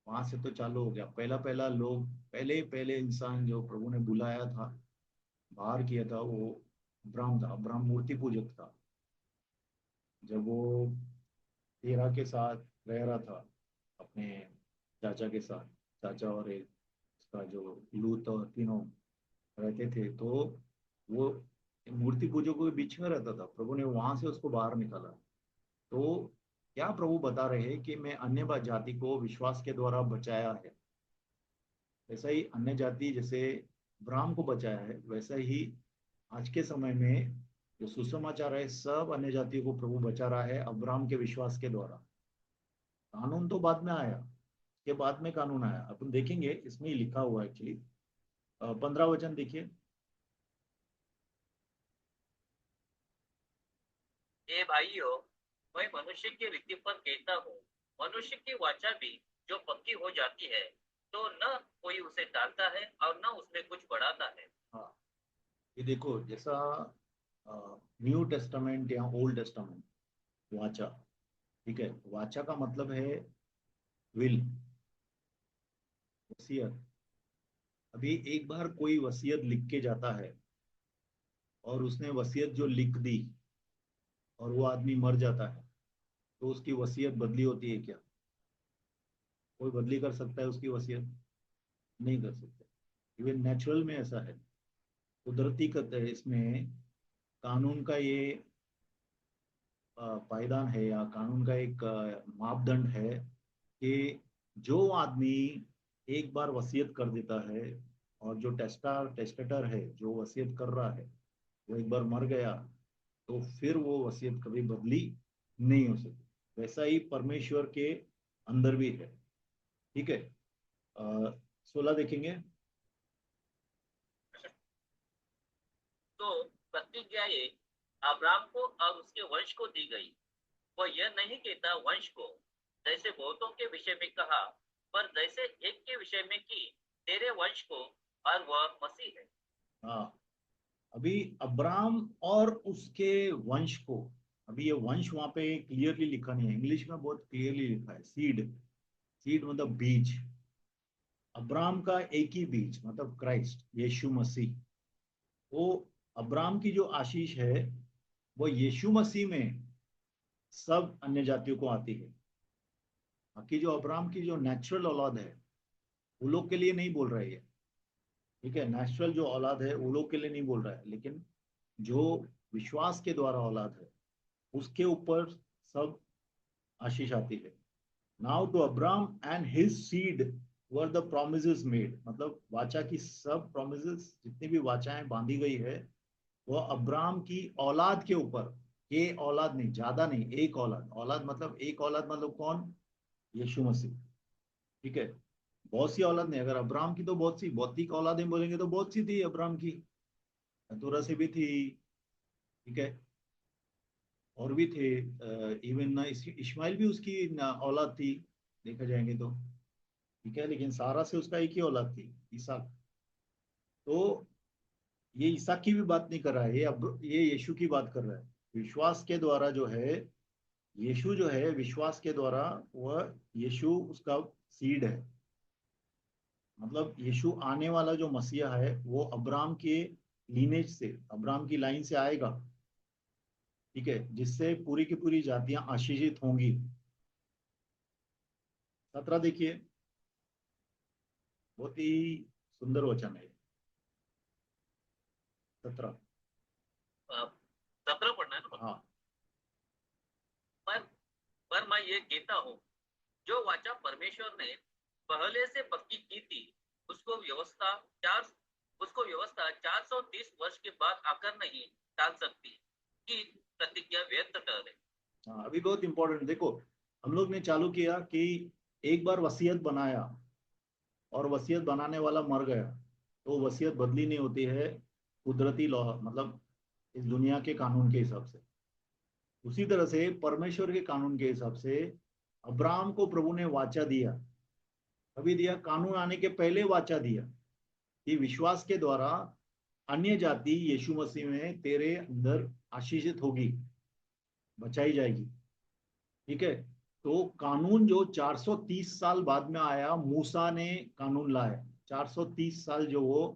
वहां से तो चालू हो गया। पहला पहला लोग, पहले पहले इंसान जो प्रभु ने बुलाया था, बाहर किया था, वो अब्राम था। अब्राम मूर्ति पूजक था। जब वो तेरह के साथ रह रहा था, अपने चाचा के साथ, चाचा और एक उसका जो लूत, और तीनों रहते थे, तो वो मूर्ति पूजकों के बीच में रहता था। प्रभु ने वहां से उसको बाहर निकाला। तो क्या प्रभु बता रहे हैं कि मैं अन्य जाति को विश्वास के द्वारा बचाया है? वैसा ही अन्य जाति जैसे अब्राहम को बचाया है, वैसा ही आज के समय में जो सुसमाचार है सब अन्य जातियों को प्रभु बचा रहा है अब्राहम के विश्वास के द्वारा। कानून तो बाद में आया, के बाद में कानून आया, अपन देखेंगे इसमें ही लिखा हुआ है एक्चुअली। 15 वचन देखिए। हे भाइयों, मैं मनुष्य की रीति पर कहता हूँ, मनुष्य की वाचा भी जो पक्की हो जाती है, तो न कोई उसे टालता है और न उसमें कुछ बढ़ाता है। हाँ, ये देखो जैसा न्यू टेस्टामेंट या ओल्ड टेस्टामेंट, वाचा, ठीक है, वाचा का मतलब है विल, वसीयत। अभी एक बार कोई वसीयत लिख के जाता है और उसने वसीयत जो लिख दी और वो आदमी मर जाता है, तो उसकी वसीयत बदली होती है क्या? कोई बदली कर सकता है उसकी वसीयत? नहीं कर सकता। इवन नेचुरल में ऐसा है, कुदरती कहते हैं इसमें, कानून का ये पायदान है या कानून का एक मापदंड है कि जो आदमी एक बार वसीयत कर देता है और जो टेस्टेटर है जो वसीयत कर रहा है वो एक बार मर गया, तो फिर वो वसीयत कभी बदली नहीं हो सकती। वैसा ही परमेश्वर के अंदर भी है, ठीक है। 16 देखेंगे। तो प्रतिज्ञा ये अब्राम को और उसके वंश को दी गई। वह यह नहीं कहता वंश को, जैसे बहुतों के विषय में कहा, पर जैसे एक के विषय में की, तेरे वंश को, और वह मसीह है। हाँ, अभी अब्राम और उसके वंश को, अभी ये वंश वहां पे क्लियरली लिखा नहीं है, इंग्लिश में बहुत क्लियरली लिखा है सीड। सीड मतलब बीज। अब्राम का एक ही बीज मतलब क्राइस्ट यीशु मसीह। वो अब्राम की जो आशीष है वो यीशु मसीह में सब अन्य जातियों को आती है। बाकी जो अब्राम की जो नेचुरल औलाद है वो लोग के लिए नहीं बोल रहा है ये, ठीक है। नेचुरल जो औलाद है वो लोग के लिए नहीं बोल रहा है, लेकिन जो विश्वास के द्वारा औलाद है उसके ऊपर सब आशीष आती है। Now to Abram and his seed were the promises made, मतलब वाचा की सब प्रोमिसेस जितनी भी वाचाएं बांधी गई है वो अब्राम की औलाद के ऊपर। ये औलाद नहीं, ज्यादा नहीं, एक औलाद। औलाद मतलब एक औलाद मतलब कौन? यीशु मसीह, ठीक है। बहुत सी औलाद नहीं, अगर अब्राम की तो बहुत सी भौतिक औलादें बोलेंगे तो बहुत सी थी अब्राम की, हतूरा से भी थी, ठीक है, और भी थे। इवन इस्माइल भी उसकी औलाद थी, देखा जाएंगे तो, ठीक है। लेकिन सारा से उसका एक ही औलाद थी, इसहाक। तो ये इसहाक की भी बात नहीं कर रहा है, ये अब ये यीशु की बात कर रहा है। विश्वास के द्वारा जो है, यीशु जो है विश्वास के द्वारा, वह यीशु उसका सीड है। मतलब यीशु आने वाला जो मसीहा है वो अब्राम के लीनेज से, अब्राम की लाइन से आएगा, ठीक है, जिससे पूरी की पूरी जातियां आशीषित होंगी। 17 देखिए, बहुत ही सुंदर वचन है 17। 17 पढ़ना है ना। हाँ, पर पर मैं ये कहता हूँ, जो वाचा परमेश्वर ने पहले से पक्की की थी, उसको व्यवस्था चार उसको व्यवस्था 430 वर्ष के बाद आकर नहीं टाल सकती कि प्रतिज्ञा व्यर्थ ठहरे। हाँ, अभी बहुत इंपॉर्टेंट देखो, हम लोग ने चालू किया कि एक बार वसीयत बनाया और वसीयत बनाने वाला मर गया, तो वसीयत बदली नहीं होती है कुदरती लॉ, मतलब इस दुनिया के कानून के हिसाब से। उसी तरह से परमेश्वर के कानून के हिसाब से अब्राहम को प्रभु ने वाचा दिया। अभी दिया, कानून आने के पहले वाचा दिया कि विश्वास के द्वारा अन्य जाति यीशु मसीह में तेरे अंदर आशीषित होगी, बचाई जाएगी, ठीक है। तो कानून जो 430 साल बाद में आया, मूसा ने कानून लाया। 430 साल जो वो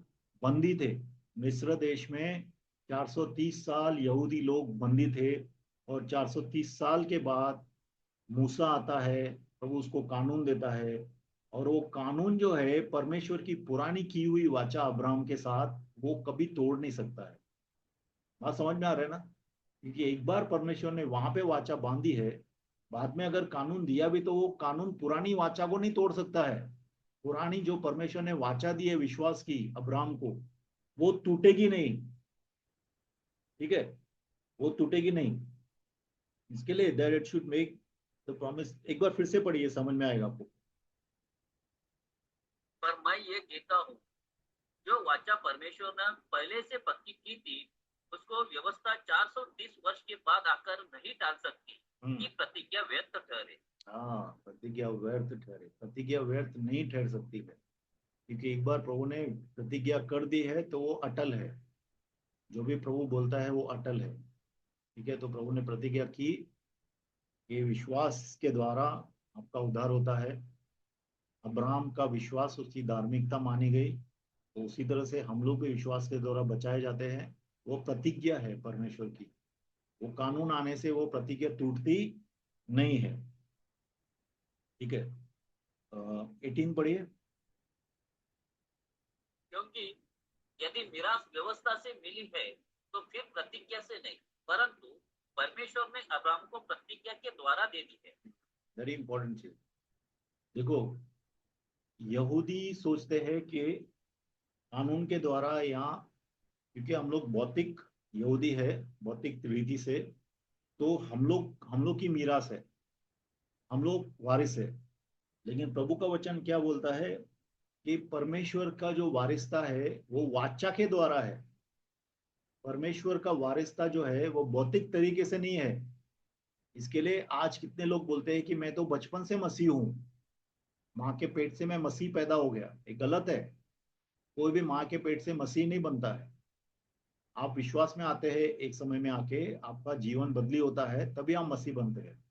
बंदी थे मिस्र देश में, 430 साल यहूदी लोग बंदी थे, और 430 साल के बाद मूसा आता है, प्रभु उसको कानून देता है। और वो कानून जो है परमेश्वर की पुरानी की हुई वाचा अब्राहम के साथ, वो कभी तोड़ नहीं सकता है। बात समझ में आ रहा है ना? क्योंकि एक बार परमेश्वर ने वहां पे वाचा बांधी है, बाद में अगर कानून दिया भी तो वो कानून पुरानी वाचा को नहीं तोड़ सकता है। पुरानी जो परमेश्वर ने वाचा दी है विश्वास की अब्राहम को, वो टूटेगी नहीं, ठीक है। वो टूटेगी नहीं। इसके लिए that it should make the promise. एक बार फिर से पढ़िए, समझ में आएगा आपको। पर मैं ये कहता हूँ, जो वाचा परमेश्वर ने पहले से पक्की की थी, उसको व्यवस्था 430 वर्ष के बाद आकर नहीं टाल सकती कि प्रतिज्ञा व्यर्थ ठहरे। हाँ, प्रतिज्ञा व्यर्थ ठहरे। प्रतिज्ञा व्यर्थ नहीं ठहर सकती है, क्योंकि एक बार प्रभु ने प्रतिज्ञा कर दी है तो वो अटल है। जो भी प्रभु बोलता है वो अटल है। ठीक है, तो प्रभु ने प्रतिज्ञा की कि विश्वास के द्वारा आपका उद्धार होता है। अब्राहम का विश्वास उसकी धार्मिकता मानी गई, तो उसी तरह से हम लोग भी विश्वास के द्वारा बचाए जाते हैं। वो प्रतिज्ञा है परमेश्वर की। वो कानून आने से वो प्रतिज्ञा टूटती नहीं है। ठीक है, 18 पढ़िए। क्योंकि यदि मिरास व्यवस्था से मिली है तो फिर प्रतिज्ञा से नहीं, परंतु परमेश्वर ने अब्राहम को प्रतिज्ञा के द्वारा दे दी है। वेरी इंपॉर्टेंट चीज। देखो, यहूदी सोचते हैं कि कानून के द्वारा, यहाँ क्योंकि हम लोग भौतिक यहूदी है, भौतिक रीति से, तो हम लोग की मीरास है, हम लोग वारिस है। लेकिन प्रभु का वचन क्या बोलता है कि परमेश्वर का जो वारिसता है वो वाचा के द्वारा है। परमेश्वर का वारिसता जो है वो भौतिक तरीके से नहीं है। इसके लिए आज कितने लोग बोलते हैं कि मैं तो बचपन से मसीह हूं, माँ के पेट से मैं मसीह पैदा हो गया। ये गलत है। कोई भी माँ के पेट से मसीह नहीं बनता है। आप विश्वास में आते हैं, एक समय में आके आपका जीवन बदली होता है, तभी आप मसीह बनते हैं।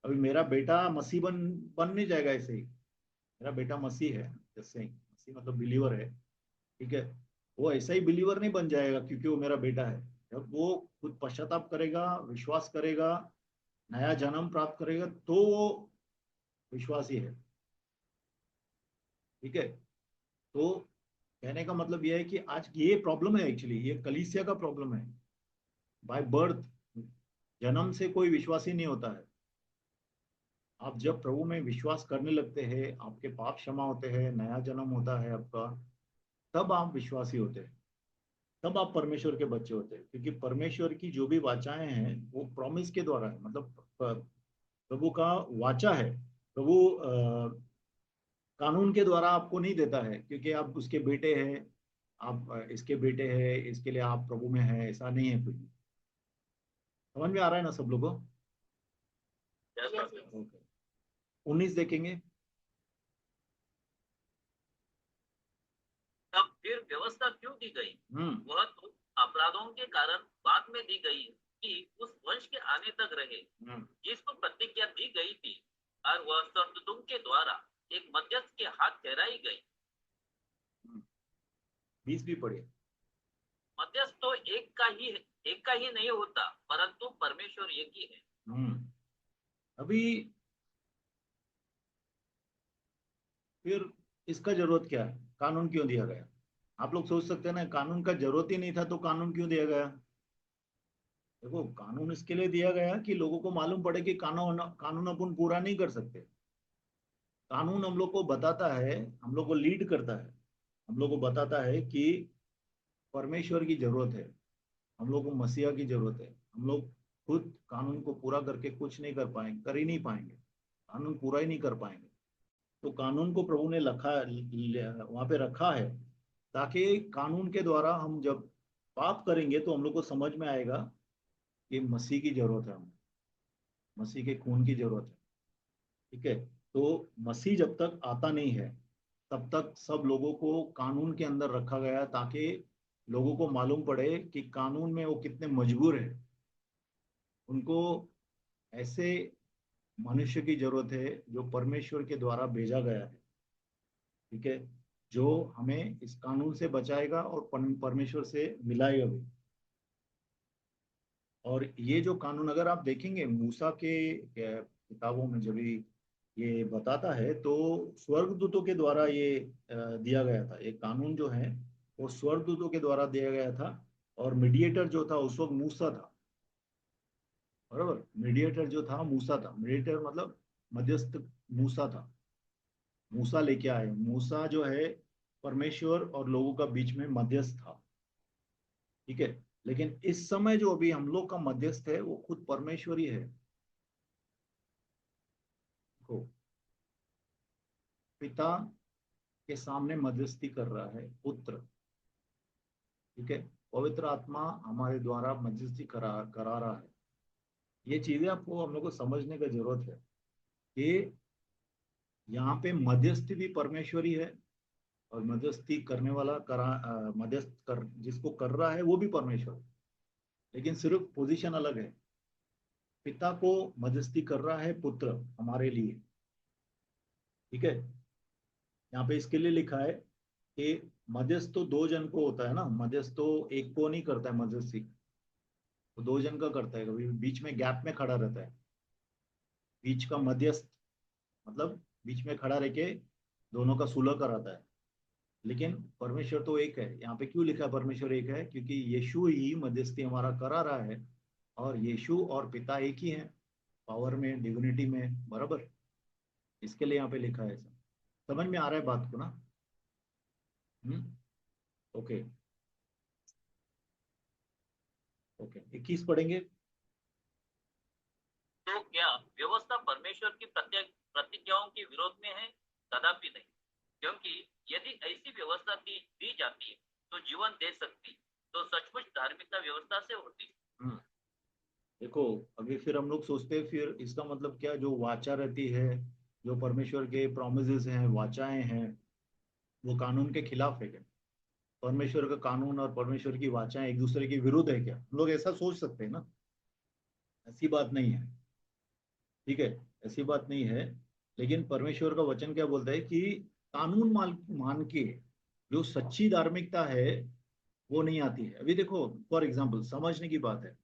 अभी मेरा बेटा मसीह बन नहीं जाएगा ऐसे ही। मेरा बेटा मसीह है, जैसे मसीह मतलब बिलीवर है। ठीक है, वो ऐसा ही बिलीवर नहीं बन जाएगा क्योंकि वो मेरा बेटा है। जब वो खुद पश्चाताप करेगा, विश्वास करेगा, नया जन्म प्राप्त करेगा, तो वो विश्वासी है। ठीक है, तो कहने का मतलब यह है कि आज ये प्रॉब्लम है, एक्चुअली ये कलीसिया का प्रॉब्लम है। बाय बर्थ, जन्म से कोई विश्वासी नहीं होता है। आप जब प्रभु में विश्वास करने लगते हैं, आपके पाप क्षमा होते हैं, नया जन्म होता है आपका, तब आप विश्वासी होते हैं, तब आप परमेश्वर के बच्चे होते हैं। क्योंकि परमेश्वर की जो भी वाचाएं हैं वो प्रॉमिस के द्वारा है, मतलब प्रभु का वाचा है। प्रभु कानून के द्वारा आपको नहीं देता है क्योंकि आप उसके बेटे हैं, आप इसके बेटे हैं, इसके लिए आप प्रभु में हैं, ऐसा नहीं है कुछ भी। समझ में आ रहा है ना सब लोगों को? Yes, Yes, sir. yes. Okay, 19 देखेंगे। तब फिर व्यवस्था क्यों दी गई? वह तो अपराधों के कारण बाद में दी गई कि उस वंश के आने तक रहे जिसको प्रतिज्ञा दी गई थी, और वह स्वर्गदूतों के द्वारा एक मध्यस्थ के हाथ ठहराई गई। 20 भी पढ़िए। मध्यस्थ तो एक का ही नहीं होता, परंतु परमेश्वर एक ही है। अभी फिर इसका जरूरत क्या है? कानून क्यों दिया गया? आप लोग सोच सकते हैं ना, कानून का जरूरत ही नहीं था तो कानून क्यों दिया गया? देखो, कानून इसके लिए दिया गया कि लोगों को मालूम पड़े कि कानून कानून अपन पूरा नहीं कर सकते। कानून हम लोग को बताता है, हम लोग को लीड करता है, हम लोग को बताता है कि परमेश्वर की जरूरत है, हम लोग को मसीहा की जरूरत है। हम लोग खुद कानून को पूरा करके कुछ नहीं कर पाएंगे, कर ही नहीं पाएंगे, कानून पूरा ही नहीं कर पाएंगे। तो कानून को प्रभु ने वहां पे रखा है ताकि कानून के द्वारा हम जब पाप करेंगे तो हम लोग को समझ में आएगा कि मसीह की जरूरत है, हमें मसीह के खून की जरूरत है। ठीक है, तो मसीह जब तक आता नहीं है तब तक सब लोगों को कानून के अंदर रखा गया ताकि लोगों को मालूम पड़े कि कानून में वो कितने मजबूर है। उनको ऐसे मनुष्य की जरूरत है जो परमेश्वर के द्वारा भेजा गया है। ठीक है, जो हमें इस कानून से बचाएगा और परमेश्वर से मिलाएगा भी। और ये जो कानून अगर आप देखेंगे मूसा के किताबों में, जब ये बताता है तो स्वर्गदूतों के द्वारा ये दिया गया था। ये कानून जो है वो स्वर्गदूतों के द्वारा दिया गया था। और मीडिएटर जो था उस वक्त मूसा था। बराबर, मीडिएटर जो था मूसा था। मीडिएटर मतलब मध्यस्थ मूसा था। मूसा लेके आए। मूसा जो है परमेश्वर और लोगों का बीच में मध्यस्थ था। ठीक है, लेकिन इस समय जो अभी हम लोग का मध्यस्थ है वो खुद परमेश्वर ही है। देखो, पिता के सामने मध्यस्थी कर रहा है पुत्र, ठीक है, पवित्र आत्मा हमारे द्वारा मध्यस्थी करा रहा है। ये चीजें आपको हम लोग को समझने की जरूरत है कि यहाँ पे मध्यस्थी भी परमेश्वरी है, और मध्यस्थी करने वाला मध्यस्थ कर जिसको कर रहा है वो भी परमेश्वर है, लेकिन सिर्फ पोजीशन अलग है। पिता को मध्यस्थी कर रहा है पुत्र हमारे लिए, ठीक है। यहाँ पे इसके लिए लिखा है कि मध्यस्थ तो दो जन को होता है ना, मध्यस्थ तो एक को नहीं करता है मध्यस्थी, वो दो जन का करता है। कभी बीच में गैप में खड़ा रहता है, बीच का मध्यस्थ मतलब बीच में खड़ा रह के दोनों का सुलह कराता है। लेकिन परमेश्वर तो एक है। यहाँ पे क्यों लिखा है परमेश्वर एक है? क्योंकि यीशु ही मध्यस्थी हमारा करा रहा है, और यीशु और पिता एक ही है, पावर में, डिविनिटी में, बराबर। इसके लिए यहाँ पे लिखा है ऐसा। समझ में आ रहा है बात को ना? ओके ओके, 21 पढ़ेंगे। तो क्या व्यवस्था परमेश्वर की प्रतिज्ञाओं के विरोध में है? कदापि नहीं, क्योंकि यदि ऐसी व्यवस्था दी जाती तो जीवन दे सकती, तो सचमुच धार्मिकता व्यवस्था से होती। देखो, अभी फिर हम लोग सोचते हैं, फिर इसका मतलब क्या? जो वाचा रहती है, जो परमेश्वर के प्रोमिसेस हैं, वाचाएं हैं, वो कानून के खिलाफ है क्या? परमेश्वर का कानून और परमेश्वर की वाचाएं एक दूसरे के विरुद्ध है क्या? हम लोग ऐसा सोच सकते हैं ना? ऐसी बात नहीं है, ठीक है, ऐसी बात नहीं है। लेकिन परमेश्वर का वचन क्या बोलता है कि कानून मान के जो सच्ची धार्मिकता है वो नहीं आती है। अभी देखो, फॉर एग्जाम्पल, समझने की बात है।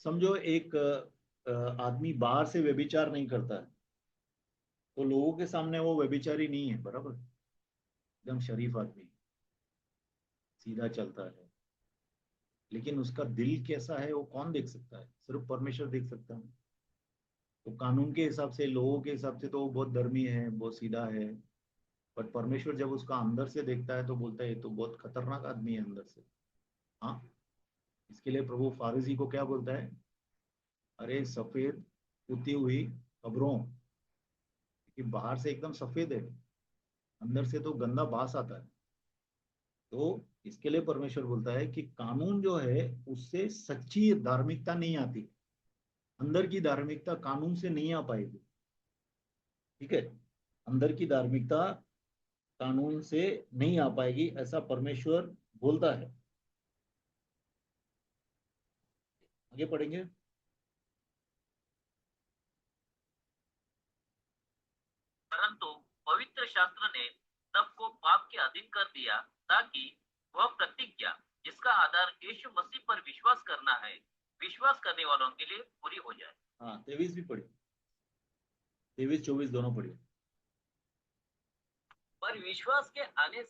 समझो एक आदमी बाहर से व्यभिचार नहीं करता है, तो लोगों के सामने वो व्यभिचारी नहीं है, बराबर, एकदम शरीफ आदमी, सीधा चलता है। लेकिन उसका दिल कैसा है वो कौन देख सकता है? सिर्फ परमेश्वर देख सकता है। तो कानून के हिसाब से, लोगों के हिसाब से तो वो बहुत धर्मी है, बहुत सीधा है, बट परमेश्वर जब उसका अंदर से देखता है तो बोलता है ये तो बहुत खतरनाक आदमी है अंदर से। हाँ, इसके लिए प्रभु फारिसी को क्या बोलता है? अरे सफेद पुती हुई कब्रों, कि बाहर से एकदम सफेद है, अंदर से तो गंदा बास आता है। तो इसके लिए परमेश्वर बोलता है कि कानून जो है उससे सच्ची धार्मिकता नहीं आती, अंदर की धार्मिकता कानून से नहीं आ पाएगी, ठीक है। अंदर की धार्मिकता कानून से नहीं आ पाएगी, ऐसा परमेश्वर बोलता है। आगे पढ़ेंगे। परंतु पवित्र शास्त्र ने सबको पाप के अधीन कर दिया, ताकि वह प्रतिज्ञा जिसका आधार यीशु मसीह पर विश्वास करना है, विश्वास करने वालों के लिए पूरी हो जाए। हाँ, 23 भी पढ़िए, 23-24 दोनों पढ़िए। पर विश्वास के आने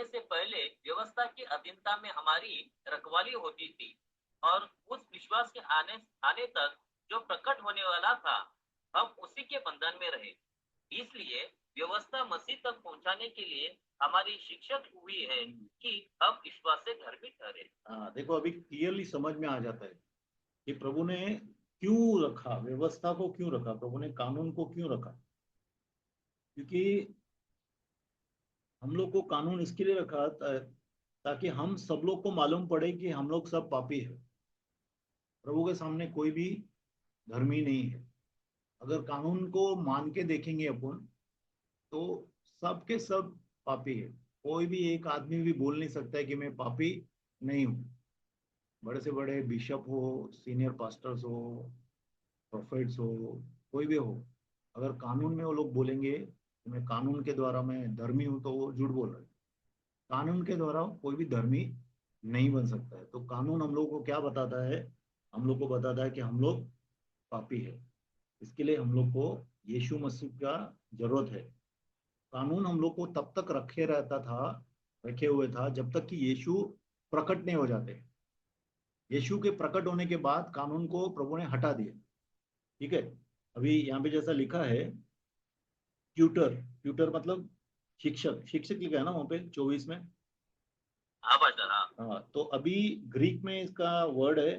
से पहले व्यवस्था की अधीनता में हमारी रखवाली होती थी, और उस विश्वास के आने तक जो प्रकट होने वाला था, हम उसी के बंधन में रहे। इसलिए व्यवस्था मसीह तक पहुंचाने के लिए हमारी शिक्षक हुई है कि हम विश्वास से धर्मी ठहरे। हाँ, देखो, अभी क्लियरली समझ में आ जाता है कि प्रभु ने क्यों रखा, व्यवस्था को क्यों रखा, प्रभु ने कानून को क्यों रखा। क्योंकि हम लोग को कानून इसके लिए रखा ताकि हम सब लोग को मालूम पड़े कि हम लोग सब पापी है, प्रभु के सामने कोई भी धर्मी नहीं है। अगर कानून को मान के देखेंगे अपन, तो सब के सब पापी है। कोई भी एक आदमी भी बोल नहीं सकता है कि मैं पापी नहीं हूँ। बड़े से बड़े बिशप हो, सीनियर पास्टर्स हो, प्रोफेट्स हो, कोई भी हो, अगर कानून में वो लोग बोलेंगे कि मैं कानून के द्वारा मैं धर्मी हूँ, तो वो झूठ बोल रहे हैं। कानून के द्वारा कोई भी धर्मी नहीं बन सकता है। तो कानून हम लोग को क्या बताता है? हम लोग को बताता है कि हम लोग पापी है। इसके लिए हम लोग को यीशु मसीह का जरूरत है। कानून हम लोग को तब तक रखे हुए था जब तक कि यीशु प्रकट नहीं हो जाते। यीशु के प्रकट होने के बाद कानून को प्रभु ने हटा दिया, ठीक है। अभी यहाँ पे जैसा लिखा है, ट्यूटर, ट्यूटर मतलब शिक्षक, शिक्षक लिखा है ना वहाँ पे 24 में। हाँ भाई साहब, हाँ, तो अभी ग्रीक में इसका वर्ड है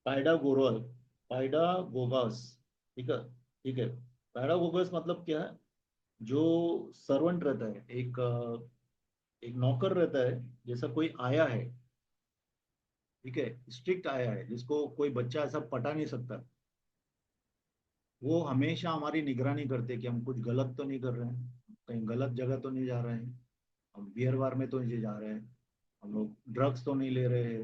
पाइडागोरल, पाइडागोगस। ठीक है, ठीक है। पाइडागोगस मतलब क्या है? जो सर्वेंट रहता है, एक नौकर रहता है, जैसा कोई आया है, ठीक है, स्ट्रिक्ट आया है, जिसको कोई बच्चा ऐसा पटा नहीं सकता। वो हमेशा हमारी निगरानी करते हैं कि हम कुछ गलत तो नहीं कर रहे हैं, कहीं गलत जगह तो नहीं जा रहे हैं, हम बियर बार में तो नहीं जा रहे हैं, हम लोग ड्रग्स तो नहीं ले रहे हैं,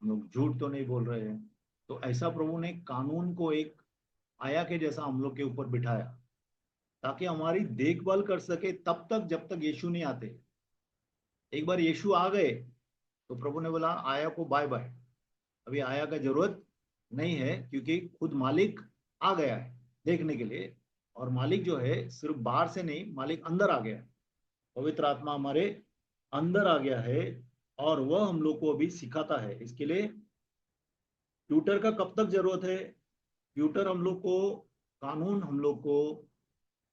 हम लोग झूठ तो नहीं बोल रहे हैं। तो ऐसा प्रभु ने कानून को एक आया के जैसा हम लोग के ऊपर बिठाया, ताकि हमारी देखभाल कर सके तब तक जब तक यीशु नहीं आते। एक बार यीशु आ गए तो प्रभु ने बोला आया को बाय बाय, अभी आया का जरूरत नहीं है, क्योंकि खुद मालिक आ गया है देखने के लिए। और मालिक जो है सिर्फ बाहर से नहीं, मालिक अंदर आ गया है, पवित्र आत्मा हमारे अंदर आ गया है। और वह हम लोग को अभी सिखाता है। इसके लिए ट्यूटर का कब तक जरूरत है? ट्यूटर हम लोग को, कानून हम लोग को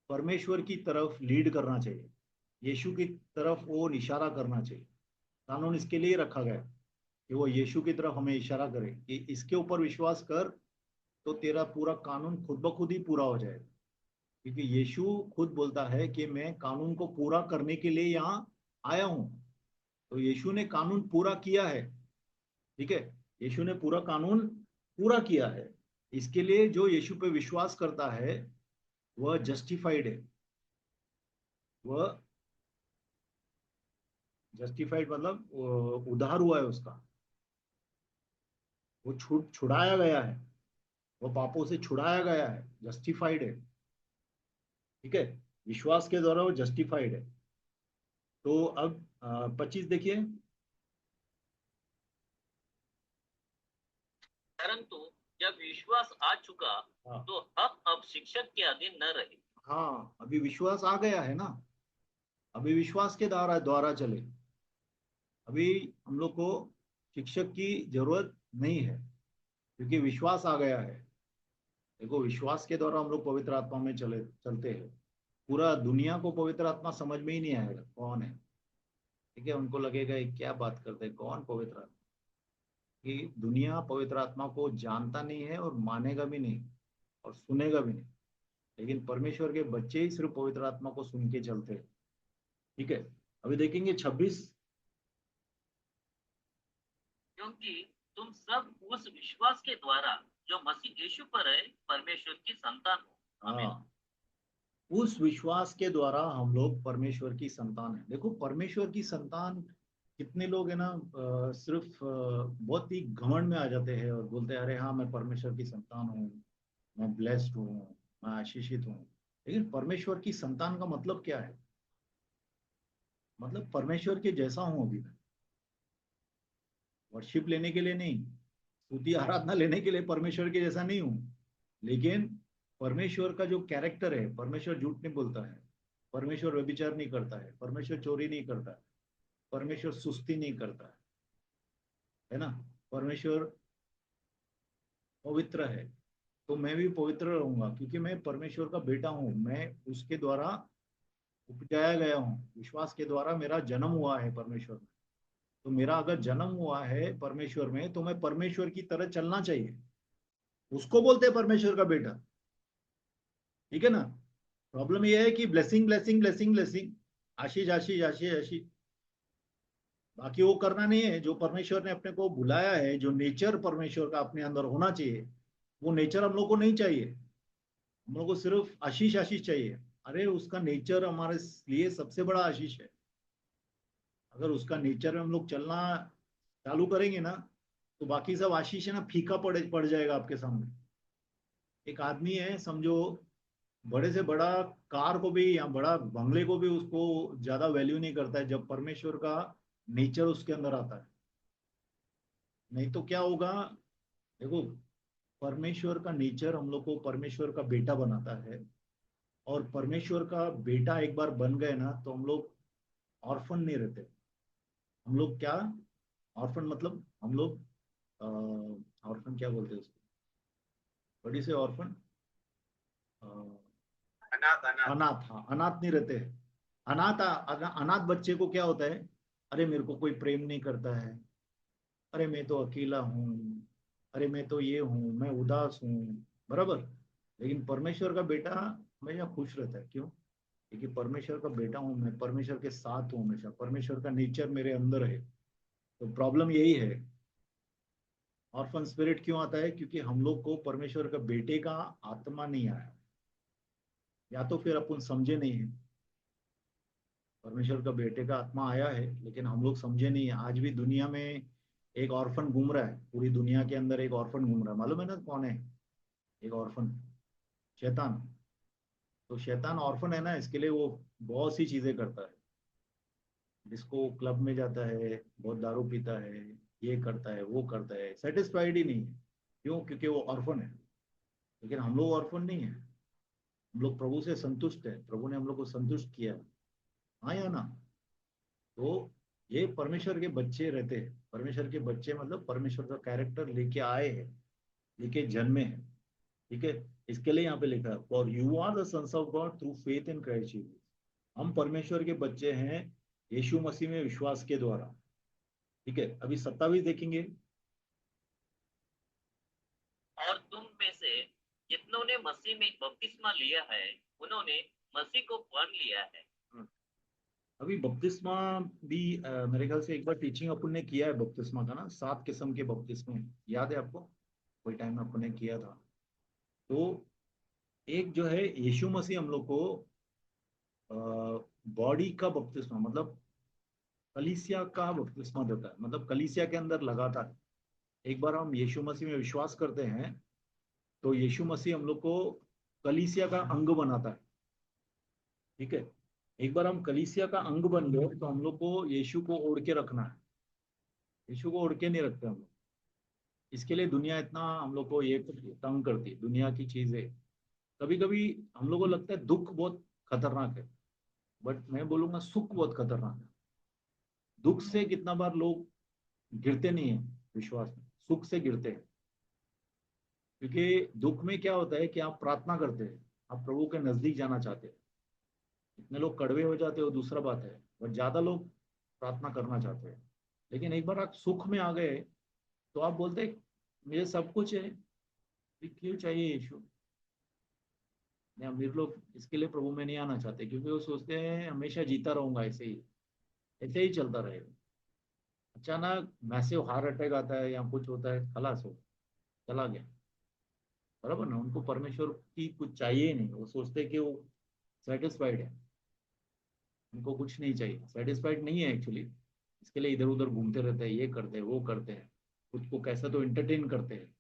परमेश्वर की तरफ लीड करना चाहिए, यीशु की तरफ वो इशारा करना चाहिए। कानून इसके लिए रखा गया है कि वो यीशु की तरफ हमें इशारा करे कि इसके ऊपर विश्वास कर, तो तेरा पूरा कानून खुद ब खुद ही पूरा हो जाएगा। क्योंकि यीशु खुद बोलता है कि मैं कानून को पूरा करने के लिए यहाँ आया हूँ। तो यीशु ने कानून पूरा किया है, ठीक है, यीशु ने पूरा कानून पूरा किया है। इसके लिए जो यीशु पे विश्वास करता है वह जस्टिफाइड है। वह जस्टिफाइड मतलब उद्धार हुआ है उसका, वो छुड़ाया गया है, वो पापों से छुड़ाया गया है, जस्टिफाइड है। ठीक है, विश्वास के द्वारा वो जस्टिफाइड है। तो अब 25 देखिए। परंतु जब विश्वास आ चुका हाँ, तो हम अब शिक्षक के अधीन न रहे। हाँ, अभी विश्वास आ गया है ना, अभी विश्वास के द्वारा द्वारा चले। अभी हम लोग को शिक्षक की जरूरत नहीं है, क्योंकि विश्वास आ गया है। देखो, विश्वास के द्वारा हम लोग पवित्र आत्मा में चलते हैं। पूरा दुनिया को पवित्र आत्मा समझ में ही नहीं आएगा कौन है। ठीक है, उनको लगेगा ये क्या बात करते हैं, कौन पवित्र आत्मा? कि दुनिया पवित्र आत्मा को जानता नहीं है और मानेगा भी नहीं और सुनेगा भी नहीं। लेकिन परमेश्वर के बच्चे ही सिर्फ पवित्र आत्मा को सुन के चलते हैं। ठीक है, अभी देखेंगे 26। क्योंकि तुम सब उस विश्वास के द्वारा जो मसीह यीशु पर है परमेश्वर की संतान हो। आमीन। हाँ, उस विश्वास के द्वारा हम लोग परमेश्वर की संतान है। देखो, परमेश्वर की संतान कितने लोग है ना, सिर्फ बहुत ही घमंड में आ जाते हैं और बोलते हैं अरे हाँ मैं परमेश्वर की संतान हूँ, मैं ब्लेस्ड हूँ, मैं आशीषित हूँ। लेकिन परमेश्वर की संतान का मतलब क्या है? मतलब परमेश्वर के जैसा हूँ अभी मैं, वर्शिप लेने के लिए नहीं, स्तुति आराधना लेने के लिए परमेश्वर के जैसा नहीं हूँ। लेकिन परमेश्वर का जो कैरेक्टर है, परमेश्वर झूठ नहीं बोलता है, परमेश्वर व्यभिचार नहीं करता है, परमेश्वर चोरी नहीं करता है, परमेश्वर सुस्ती नहीं करता है ना, परमेश्वर पवित्र है। तो मैं भी पवित्र रहूंगा, क्योंकि मैं परमेश्वर का बेटा हूँ, मैं उसके द्वारा उपजाया गया हूँ, विश्वास के द्वारा मेरा जन्म हुआ है परमेश्वर में। तो मेरा अगर जन्म हुआ है परमेश्वर में, तो मैं परमेश्वर की तरह चलना चाहिए। उसको बोलते हैं परमेश्वर का बेटा। ठीक है ना? प्रॉब्लम यह है कि ब्लेसिंग ब्लेसिंग ब्लेसिंग ब्लेसिंग, आशीष आशीष आशीष आशीष, बाकी वो करना नहीं है जो परमेश्वर ने अपने को बुलाया है। जो नेचर परमेश्वर का अपने अंदर होना चाहिए, वो नेचर हम लोग को नहीं चाहिए। हम लोग को सिर्फ आशीष आशीष चाहिए। अरे, उसका नेचर हमारे लिए सबसे बड़ा आशीष है। अगर उसका नेचर में हम लोग चलना चालू करेंगे ना, तो बाकी सब आशीष है ना फीका पड़ जाएगा आपके सामने। एक आदमी है समझो, बड़े से बड़ा कार को भी या बड़ा बंगले को भी उसको ज्यादा वैल्यू नहीं करता है जब परमेश्वर का नेचर उसके अंदर आता है। नहीं तो क्या होगा? देखो, परमेश्वर का नेचर हम लोग को परमेश्वर का बेटा बनाता है। और परमेश्वर का बेटा एक बार बन गए ना, तो हम लोग ऑर्फन नहीं रहते। हम लोग क्या, ऑर्फन मतलब हम लोग, ऑर्फन क्या बोलते हैं उसको, बड़ी से ऑर्फन, अनाथ अनाथ अनाथ। हाँ, अनाथ नहीं रहते हैं। अनाथ बच्चे को क्या होता है? अरे, मेरे को कोई प्रेम नहीं करता है, अरे मैं तो अकेला हूँ, अरे मैं तो ये हूँ, मैं उदास हूँ, बराबर। लेकिन परमेश्वर का बेटा हमेशा खुश रहता है। क्यों? क्योंकि परमेश्वर का बेटा हूँ मैं, परमेश्वर के साथ हूँ हमेशा, परमेश्वर का नेचर मेरे अंदर है। तो प्रॉब्लम यही है, ऑर्फन स्पिरिट क्यों आता है? क्योंकि हम लोग को परमेश्वर का बेटे का आत्मा नहीं आया, या तो फिर अपन समझे नहीं है। परमेश्वर का बेटे का आत्मा आया है लेकिन हम लोग समझे नहीं है। आज भी दुनिया में एक ऑर्फन घूम रहा है, पूरी दुनिया के अंदर एक ऑर्फन घूम रहा है। मालूम है ना कौन है एक ऑर्फन? शैतान। तो शैतान ऑर्फन है ना, इसके लिए वो बहुत सी चीजें करता है। डिस्को क्लब में जाता है, बहुत दारू पीता है, ये करता है वो करता है, सेटिस्फाइड ही नहीं है। क्यों? क्योंकि वो ऑर्फन है। लेकिन हम लोग ऑर्फन नहीं है, हम लोग प्रभु से संतुष्ट है, प्रभु ने हम लोग को संतुष्ट किया है। हाँ या ना? तो ये परमेश्वर के बच्चे रहते हैं। परमेश्वर के बच्चे मतलब परमेश्वर का कैरेक्टर लेके आए हैं, लेके जन्मे हैं। ठीक है। इसके लिए यहाँ पे लिखा है, for you are the sons of God through faith in Christ Jesus. हम परमेश्वर के बच्चे हैं यीशु मसीह में विश्वास के द्वारा। ठीक है, अभी 27 देखेंगे। और तुम में से जितनों ने मसीह में बपतिस्मा लिया है, उन्होंने मसीह को पढ़ लिया है। अभी बपतिस्मा भी मेरे ख्याल से एक बार टीचिंग अपन ने किया है बपतिस्मा का ना, 7 किस्म के बपतिस्मे, याद है आपको? कोई टाइम में अपन ने किया था। तो एक जो है यीशु मसीह हम लोग को बॉडी का बपतिस्मा मतलब कलीसिया का बपतिस्मा देता है, मतलब कलीसिया के अंदर लगाता है। एक बार हम यीशु मसीह में विश्वास करते हैं तो यीशु मसीह हम लोग को कलीसिया का अंग बनाता है। ठीक है। एक बार हम कलीसिया का अंग बन गए तो हम लोग को यीशु को ओढ़ के रखना है। यीशु को ओढ़ के नहीं रखते हम लोग। इसके लिए दुनिया इतना हम लोग को ये तंग करती है, दुनिया की चीजें। कभी कभी हम लोग को लगता है दुख बहुत खतरनाक है, बट मैं बोलूंगा सुख बहुत खतरनाक है। दुख से कितना बार लोग गिरते नहीं है विश्वास में, सुख से गिरते हैं। क्योंकि दुख में क्या होता है कि आप प्रार्थना करते हैं, आप प्रभु के नजदीक जाना चाहते हैं। इतने लोग कड़वे हो जाते हो दूसरा बात है, बट ज्यादा लोग प्रार्थना करना चाहते हैं। लेकिन एक बार आप सुख में आ गए तो आप बोलते हैं मुझे सब कुछ है, फिर क्यों चाहिए यीशु? नहीं, अमीर लोग इसके लिए प्रभु में नहीं आना चाहते, क्योंकि वो सोचते हैं हमेशा जीता रहूंगा, ऐसे ही चलता रहेगा। अचानक मैसिव हार्ट अटैक आता है या कुछ होता है, खलास हो, चला गया। बराबर ना? उनको परमेश्वर की कुछ चाहिए ही नहीं, वो सोचते हैं कि वो सेटिस्फाइड है, उनको कुछ नहीं चाहिए। सेटिस्फाइड नहीं है एक्चुअली, इसके लिए इधर उधर घूमते रहते हैं, ये करते हैं वो करते हैं, खुद को कैसा तो एंटरटेन करते हैं।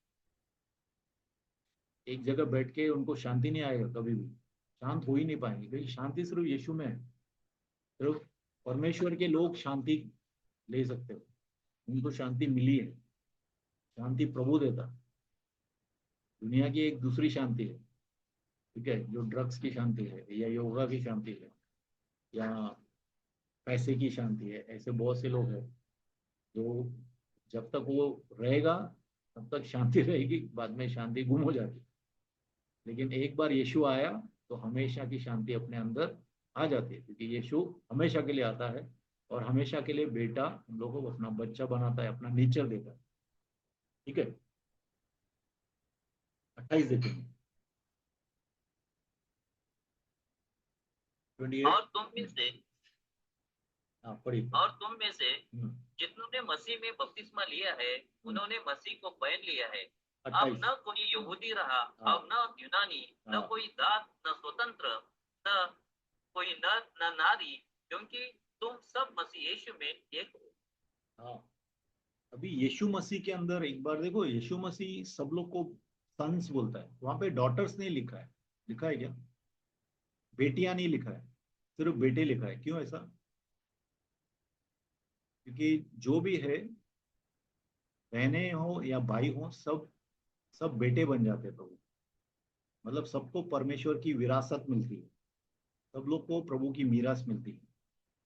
एक जगह बैठ के उनको शांति नहीं आएगा, कभी भी शांत हो ही नहीं पाएंगे, क्योंकि शांति सिर्फ यीशु में है। सिर्फ परमेश्वर के लोग शांति ले सकते हो, उनको शांति मिली है। शांति प्रभु देता। दुनिया की एक दूसरी शांति है, ठीक है, जो ड्रग्स की शांति है या योगा की शांति है या पैसे की शांति है। ऐसे बहुत से लोग हैं जो जब तक वो रहेगा तब तक शांति रहेगी, बाद में शांति गुम हो जाती। लेकिन एक बार यीशु आया तो हमेशा की शांति अपने अंदर आ जाती है, क्योंकि यीशु हमेशा के लिए आता है और हमेशा के लिए बेटा हम लोगों को अपना बच्चा बनाता है, अपना नेचर देता है। ठीक है। 28 देखेंगे। 28। और तुम में से हाँ पढ़िए। और तुम में से हम्म, जितनों ने मसीह में बपतिस्मा लिया है, उन्होंने मसीह को पहन लिया है। अब 28। न कोई यहूदी रहा, हाँ अब न यूनानी, न हाँ कोई दास, न स्वतंत्र, न कोई नर न नारी, क्योंकि तुम सब मसीह यीशु में एक हो। हाँ। अभी यीशु मसीह के अंदर एक बार देखो, यीशु मसीह सब लोग को सन्स बोलता है, वहां पे डॉटर्स नहीं लिखा है। लिखा है क्या? बेटियां नहीं लिखा है, सिर्फ बेटे लिखा है। क्यों ऐसा? क्योंकि जो भी है, बहने हो या भाई हो, सब सब बेटे बन जाते हैं प्रभु। मतलब सबको परमेश्वर की विरासत मिलती है, सब लोग को प्रभु की मीरास मिलती है।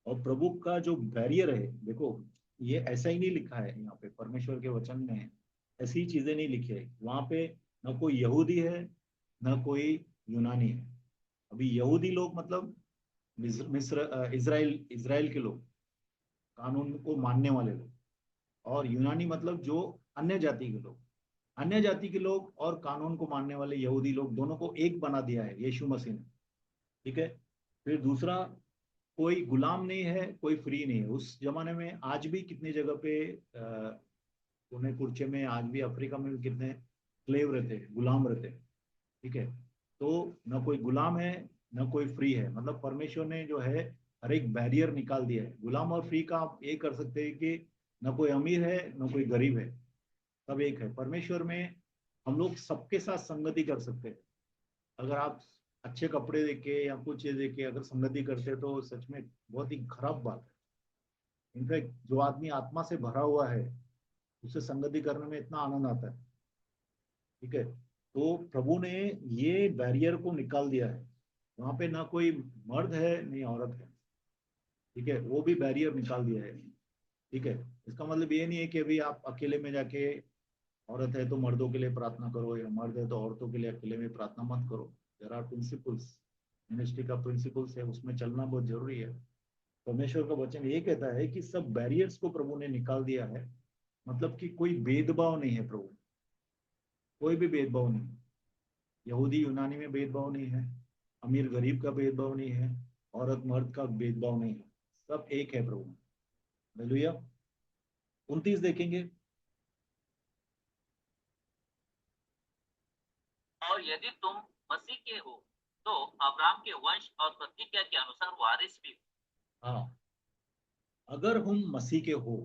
और प्रभु का जो बैरियर है, देखो ये ऐसा ही नहीं लिखा है यहाँ पे परमेश्वर के वचन में, ऐसी चीजें नहीं लिखी है वहां पे। न कोई यहूदी है, न कोई यूनानी है। अभी यहूदी लोग मतलब मिस्र मिस्र इजराइल इजराइल के लोग, कानून को मानने वाले लोग। और यूनानी मतलब जो अन्य जाति के लोग, अन्य जाति के लोग और कानून को मानने वाले यहूदी लोग, दोनों को एक बना दिया है यीशु मसीह ने। ठीक है। फिर दूसरा, कोई गुलाम नहीं है, कोई फ्री नहीं है। उस जमाने में आज भी कितनी जगह पे पुणे कुर्चे में, आज भी अफ्रीका में भी कितने स्लेव रहते हैं, गुलाम रहते हैं। ठीक है। तो न कोई गुलाम है, न कोई फ्री है। मतलब परमेश्वर ने जो है हर एक बैरियर निकाल दिया है। गुलाम और फ्री का आप ये कर सकते हैं कि न कोई अमीर है न कोई गरीब है, सब एक है परमेश्वर में। हम लोग सबके साथ संगति कर सकते हैं। अगर आप अच्छे कपड़े देके या कुछ चीज देके अगर संगति करते हैं तो सच में बहुत ही खराब बात है। इनफैक्ट जो आदमी आत्मा से भरा हुआ है उससे संगति करने में इतना आनंद आता है। ठीक है। तो प्रभु ने ये बैरियर को निकाल दिया है। वहां पे ना कोई मर्द है नहीं औरत है। ठीक है, वो भी बैरियर निकाल दिया है। ठीक है। इसका मतलब ये नहीं है कि अभी आप अकेले में जाके, औरत है तो मर्दों के लिए प्रार्थना करो या मर्द है तो औरतों के लिए अकेले में प्रार्थना मत करो। देयर आर प्रिंसिपल्स, मिनिस्ट्री का प्रिंसिपल्स है, उसमें चलना बहुत जरूरी है। परमेश्वर का वचन ये कहता है कि सब बैरियर्स को प्रभु ने निकाल दिया है। मतलब कि कोई भेदभाव नहीं है प्रभु, कोई भी भेदभाव नहीं। यहूदी यूनानी में भेदभाव नहीं है, अमीर गरीब का भेदभाव नहीं है, औरत मर्द का भेदभाव नहीं है। सब एक है प्रभु। हालेलुया। 29 देखेंगे। और यदि तुम मसीह के हो तो अब्राहम के वंश और प्रतिज्ञा के अनुसार वारिस भी हो। हाँ, अगर हम मसीह के हो,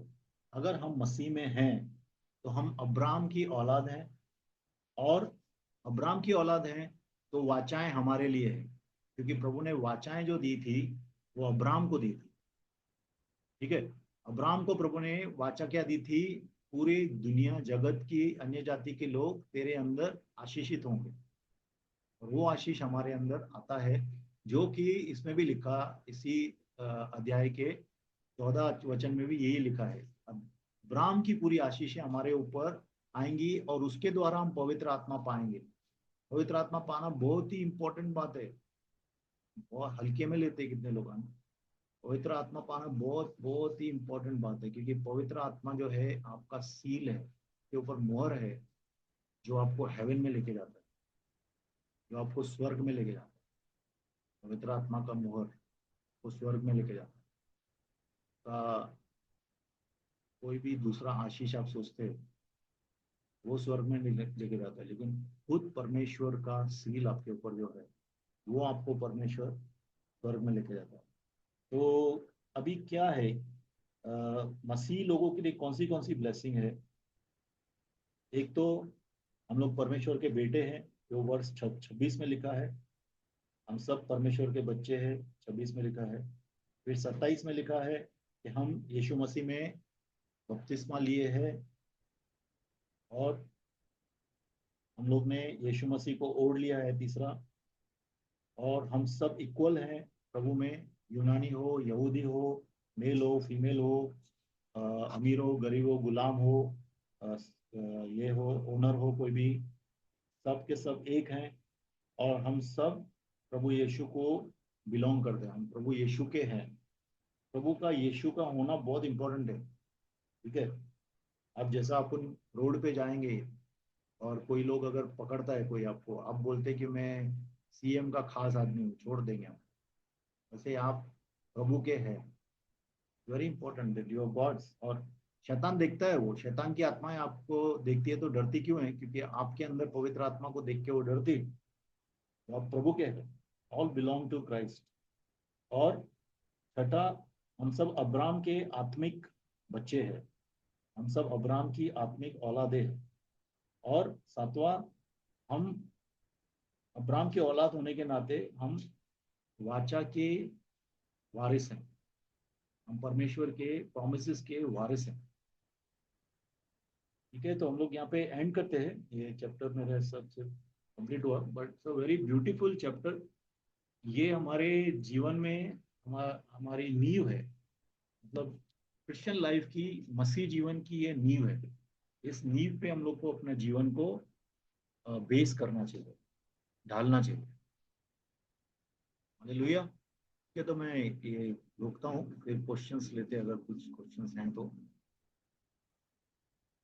अगर हम मसीह में हैं तो हम अब्राहम की औलाद हैं। और अब्राहम की औलाद हैं तो वाचाएं हमारे लिए है, क्योंकि प्रभु ने वाचाएं जो दी थी वो अब्राहम को दी थी। ठीक है। अब्राहम को प्रभु ने वाचा क्या दी थी? पूरी दुनिया जगत की अन्य जाति के लोग तेरे अंदर आशीषित होंगे। और वो आशीष हमारे अंदर आता है, जो कि इसमें भी लिखा, इसी अध्याय के 14 वचन में भी यही लिखा है। अब्राहम की पूरी आशीषें हमारे ऊपर आएंगी और उसके द्वारा हम पवित्र आत्मा पाएंगे। पवित्र आत्मा पाना बहुत ही इंपॉर्टेंट बात है। बहुत हल्के में लेते हैं कितने लोग हैं। पवित्र आत्मा पाना बहुत बहुत ही इंपॉर्टेंट बात है, क्योंकि पवित्र आत्मा जो है आपका सील है, के ऊपर मोहर है, जो आपको हेवन में लेके जाता है, जो आपको स्वर्ग में लेके जाता है। पवित्र आत्मा का मोहर वो स्वर्ग में लेके जाता है। कोई भी दूसरा आशीष आप सोचते हो वो स्वर्ग में लेके जाता है, लेकिन खुद परमेश्वर का सील आपके ऊपर जो है वो आपको परमेश्वर स्वर्ग में लेके जाता है। तो अभी क्या है, मसीह लोगों के लिए कौन सी ब्लेसिंग है? एक तो हम लोग परमेश्वर के बेटे हैं, जो वर्ष 26 में लिखा है। हम सब परमेश्वर के बच्चे हैं, 26 में लिखा है। फिर 27 में लिखा है कि हम यीशु मसीह में बपतिस्मा लिए हैं और हम लोग ने यीशु मसीह को ओढ़ लिया है, तीसरा। और हम सब इक्वल हैं प्रभु में, यूनानी हो यहूदी हो, मेल हो फीमेल हो, अमीर हो गरीब हो, गुलाम हो, ये हो ओनर हो, कोई भी, सब के सब एक हैं। और हम सब प्रभु यीशु को बिलोंग करते हैं, हम प्रभु यीशु के हैं। प्रभु का यीशु का होना बहुत इंपॉर्टेंट है। ठीक है। अब जैसा अपन रोड पे जाएंगे और कोई लोग अगर पकड़ता है, कोई आपको, आप बोलते कि मैं सीएम का खास आदमी हूँ, छोड़ देंगे हम। वैसे आप प्रभु के हैं। Very important that you are God's. और शैतान देखता है, वो शैतान की आत्माएं आपको देखती है तो डरती क्यों है? क्योंकि आपके अंदर पवित्र आत्मा को देख के वो डरती। तो आप प्रभु के हैं, ऑल बिलोंग टू क्राइस्ट। और छठा, हम सब अब्राहम के आत्मिक बच्चे हैं, हम सब अब्राहम की आत्मिक औलादे हैं। और सातवां, हम अब्राहम के औलाद होने के नाते हम वाचा के वारिस हैं, हम परमेश्वर के प्रोमिसेस के वारिस हैं। ठीक है। तो हम लोग यहाँ पे एंड करते हैं, ये चैप्टर मेरा सबसे कंप्लीट हुआ, but it's a very beautiful chapter. ये हमारे जीवन में हमारी नींव है। मतलब क्रिश्चियन लाइफ की, मसीह जीवन की ये नींव है। इस नींव पे हम लोग को अपने जीवन को बेस करना चाहिए, ढालना चाहिए। हालेलुया। ठीक है, तो मैं ये रोकता हूँ, फिर क्वेश्चंस लेते हैं अगर कुछ क्वेश्चंस हैं तो।